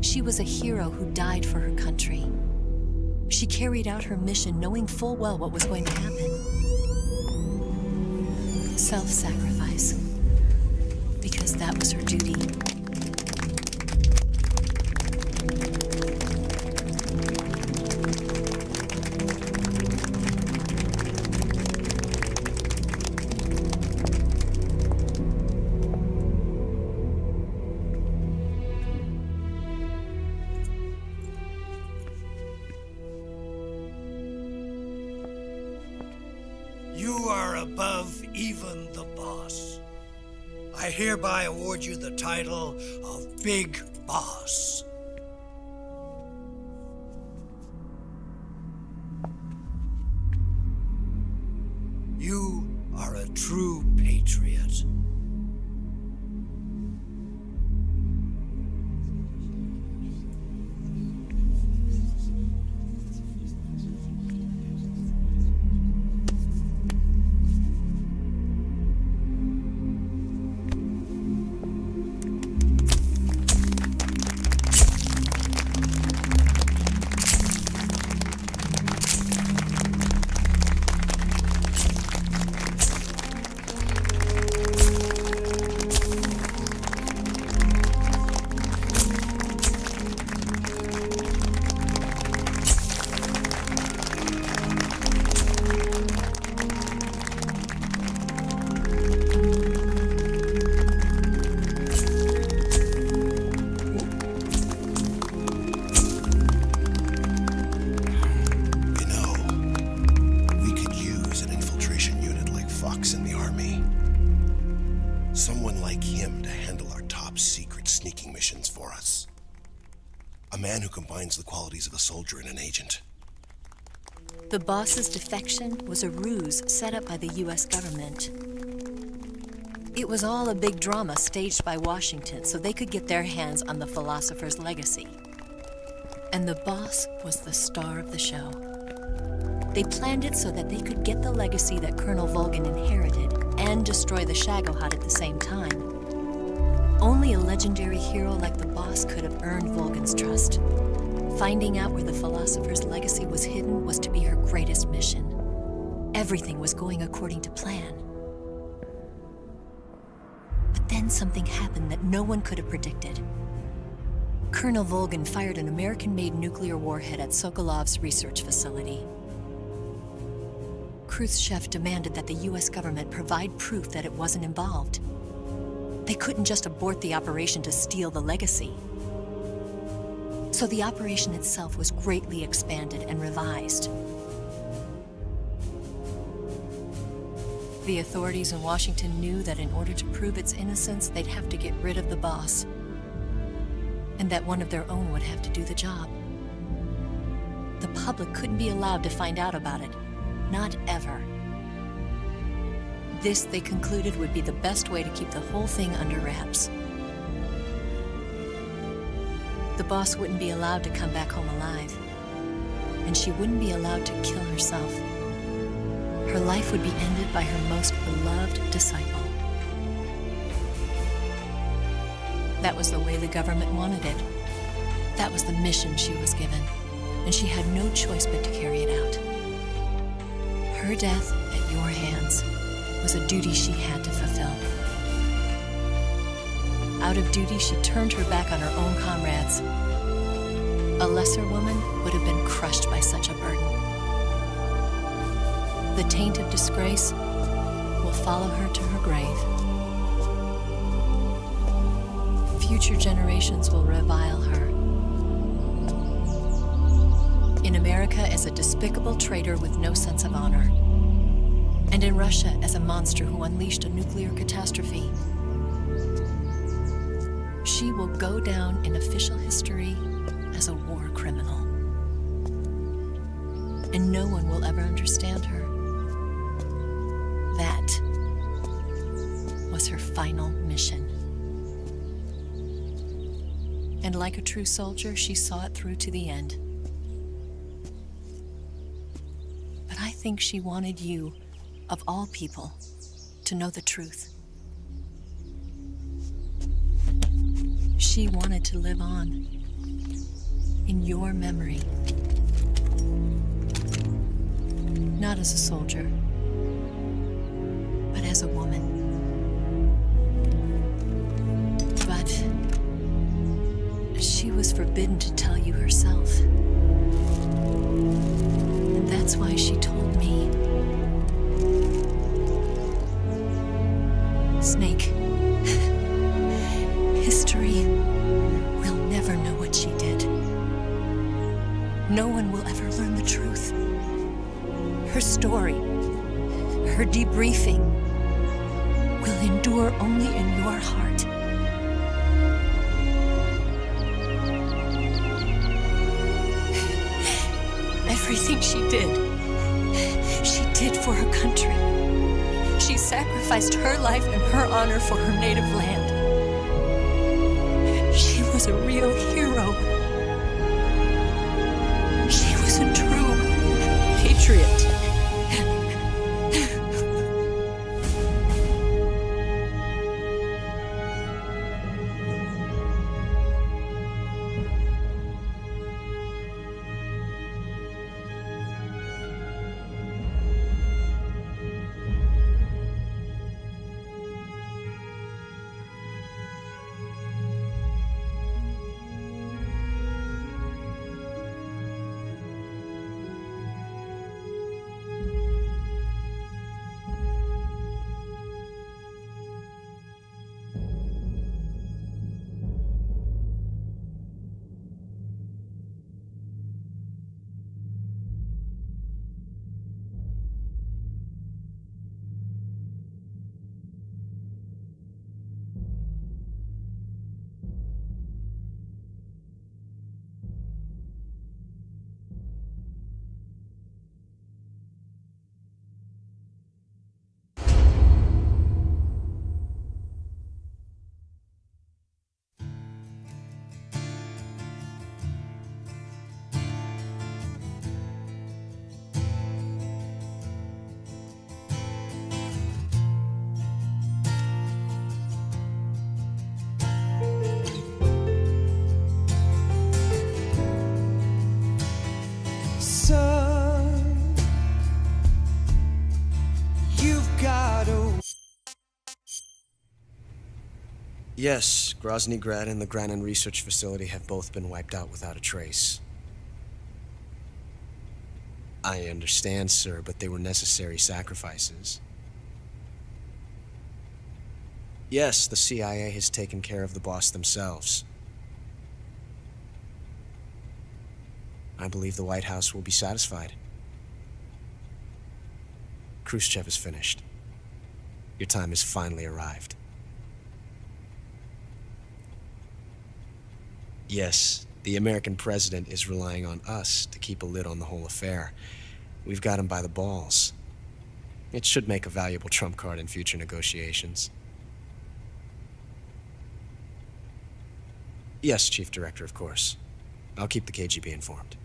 [SPEAKER 1] She was a hero who died for her country. She carried out her mission knowing full well what was going to happen. Self-sacrifice. Because that was her duty.
[SPEAKER 16] You are above even the boss. I hereby award you the title of Big Boss. You are a true patriot. Someone like him to handle our top secret sneaking missions for us. A man who combines the qualities of a soldier and an agent.
[SPEAKER 1] The boss's defection was a ruse set up by the US government. It was all a big drama staged by Washington so they could get their hands on the philosopher's legacy. And the boss was the star of the show. They planned it so that they could get the legacy that Colonel VOGIN inherited and destroy the Shagohod at the same time. Only a legendary hero like the boss could have earned VOGIN's trust. Finding out where the philosopher's legacy was hidden was to be her greatest mission. Everything was going according to plan. But then something happened that no one could have predicted. Colonel VOGIN fired an American-made nuclear warhead at Sokolov's research facility. Khrushchev demanded that the US government provide proof that it wasn't involved. They couldn't just abort the operation to steal the legacy. So the operation itself was greatly expanded and revised. The authorities in Washington knew that in order to prove its innocence, they'd have to get rid of the boss, and that one of their own would have to do the job. The public couldn't be allowed to find out about it. Not ever. This, they concluded, would be the best way to keep the whole thing under wraps. The boss wouldn't be allowed to come back home alive, and she wouldn't be allowed to kill herself. Her life would be ended by her most beloved disciple. That was the way the government wanted it. That was the mission she was given, and she had no choice but to carry it out. Her death at your hands was a duty she had to fulfill. Out of duty, she turned her back on her own comrades. A lesser woman would have been crushed by such a burden. The taint of disgrace will follow her to her grave. Future generations will revile her. In America as a despicable traitor with no sense of honor. And in Russia as a monster who unleashed a nuclear catastrophe. She will go down in official history as a war criminal. And no one will ever understand her. That was her final mission. And like a true soldier, she saw it through to the end. But I think she wanted you of all people, to know the truth. She wanted to live on, in your memory. Not as a soldier, but as a woman. But she was forbidden to tell you herself. And that's why she told me. Snake, history will never know what she did. No one will ever learn the truth. Her story, her debriefing, will endure only in your heart. Everything she did for her country. She sacrificed her life and her honor for her native land. She was a real hero. She was a true patriot.
[SPEAKER 17] Yes, Grozny Grad and the Granin Research Facility have both been wiped out without a trace. I understand, sir, but they were necessary sacrifices. Yes, the CIA has taken care of the boss themselves. I believe the White House will be satisfied. Khrushchev is finished. Your time has finally arrived. Yes, the American president is relying on us to keep a lid on the whole affair. We've got him by the balls. It should make a valuable trump card in future negotiations. Yes, Chief Director, of course. I'll keep the KGB informed.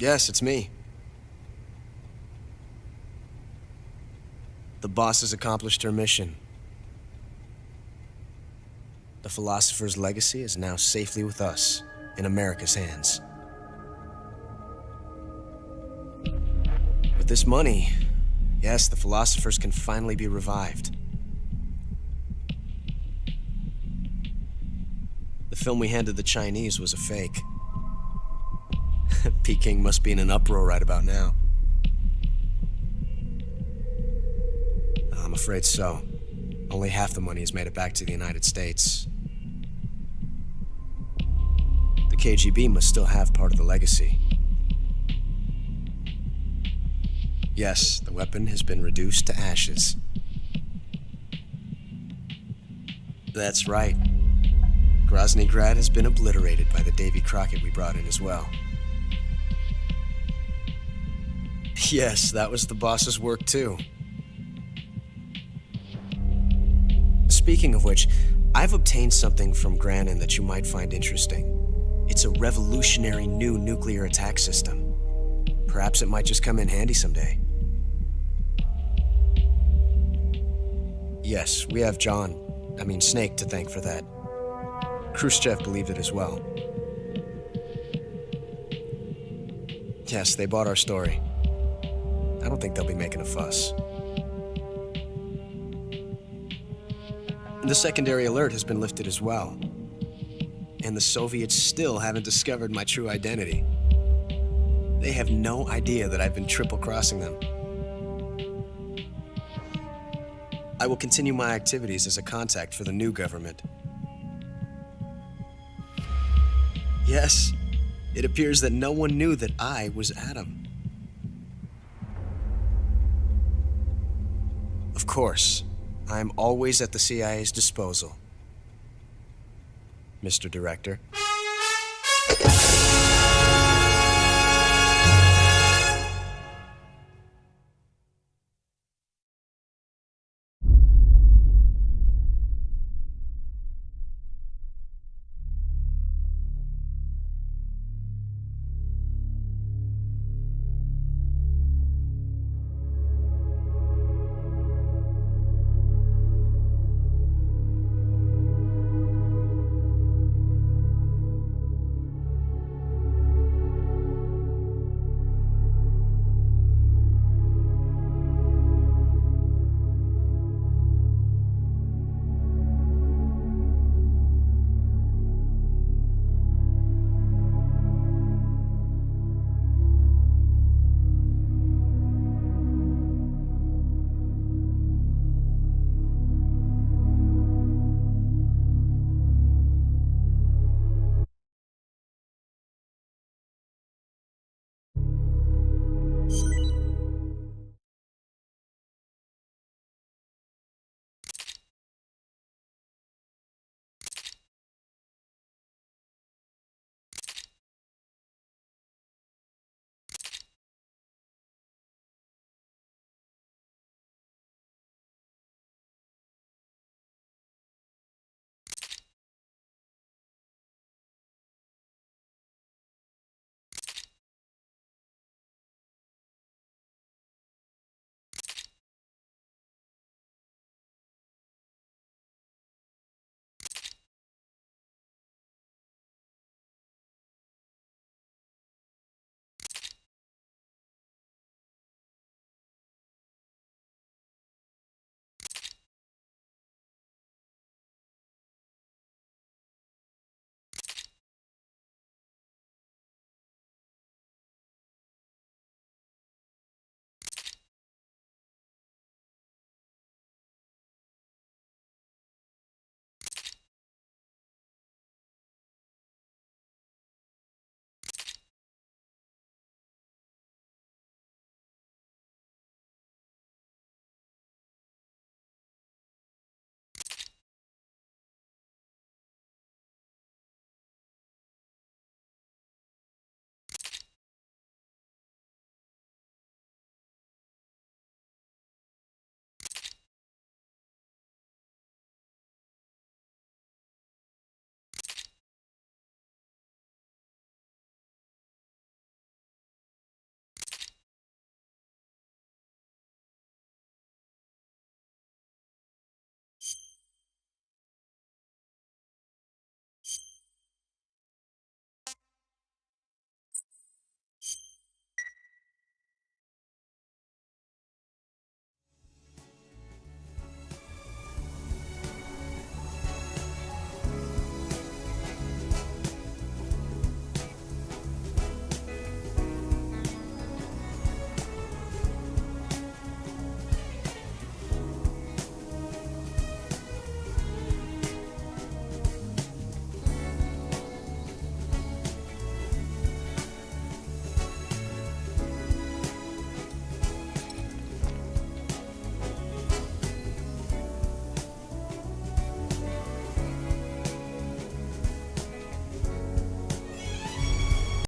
[SPEAKER 17] Yes, it's me. The boss has accomplished her mission. The philosopher's legacy is now safely with us, in America's hands. With this money, yes, the philosophers can finally be revived. The film we handed the Chinese was a fake. Peking must be in an uproar right about now. I'm afraid so. Only half the money has made it back to the United States. The KGB must still have part of the legacy. Yes, the weapon has been reduced to ashes. That's right. Grozny Grad has been obliterated by the Davy Crockett we brought in as well. Yes, that was the boss's work too. Speaking of which, I've obtained something from Granin that you might find interesting. It's a revolutionary new nuclear attack system. Perhaps it might just come in handy someday. Yes, we have Snake to thank for that. Khrushchev believed it as well. Yes, they bought our story. I don't think they'll be making a fuss. The secondary alert has been lifted as well. And the Soviets still haven't discovered my true identity. They have no idea that I've been triple-crossing them. I will continue my activities as a contact for the new government. Yes, it appears that no one knew that I was Adam. Of course, I'm always at the CIA's disposal, Mr. Director.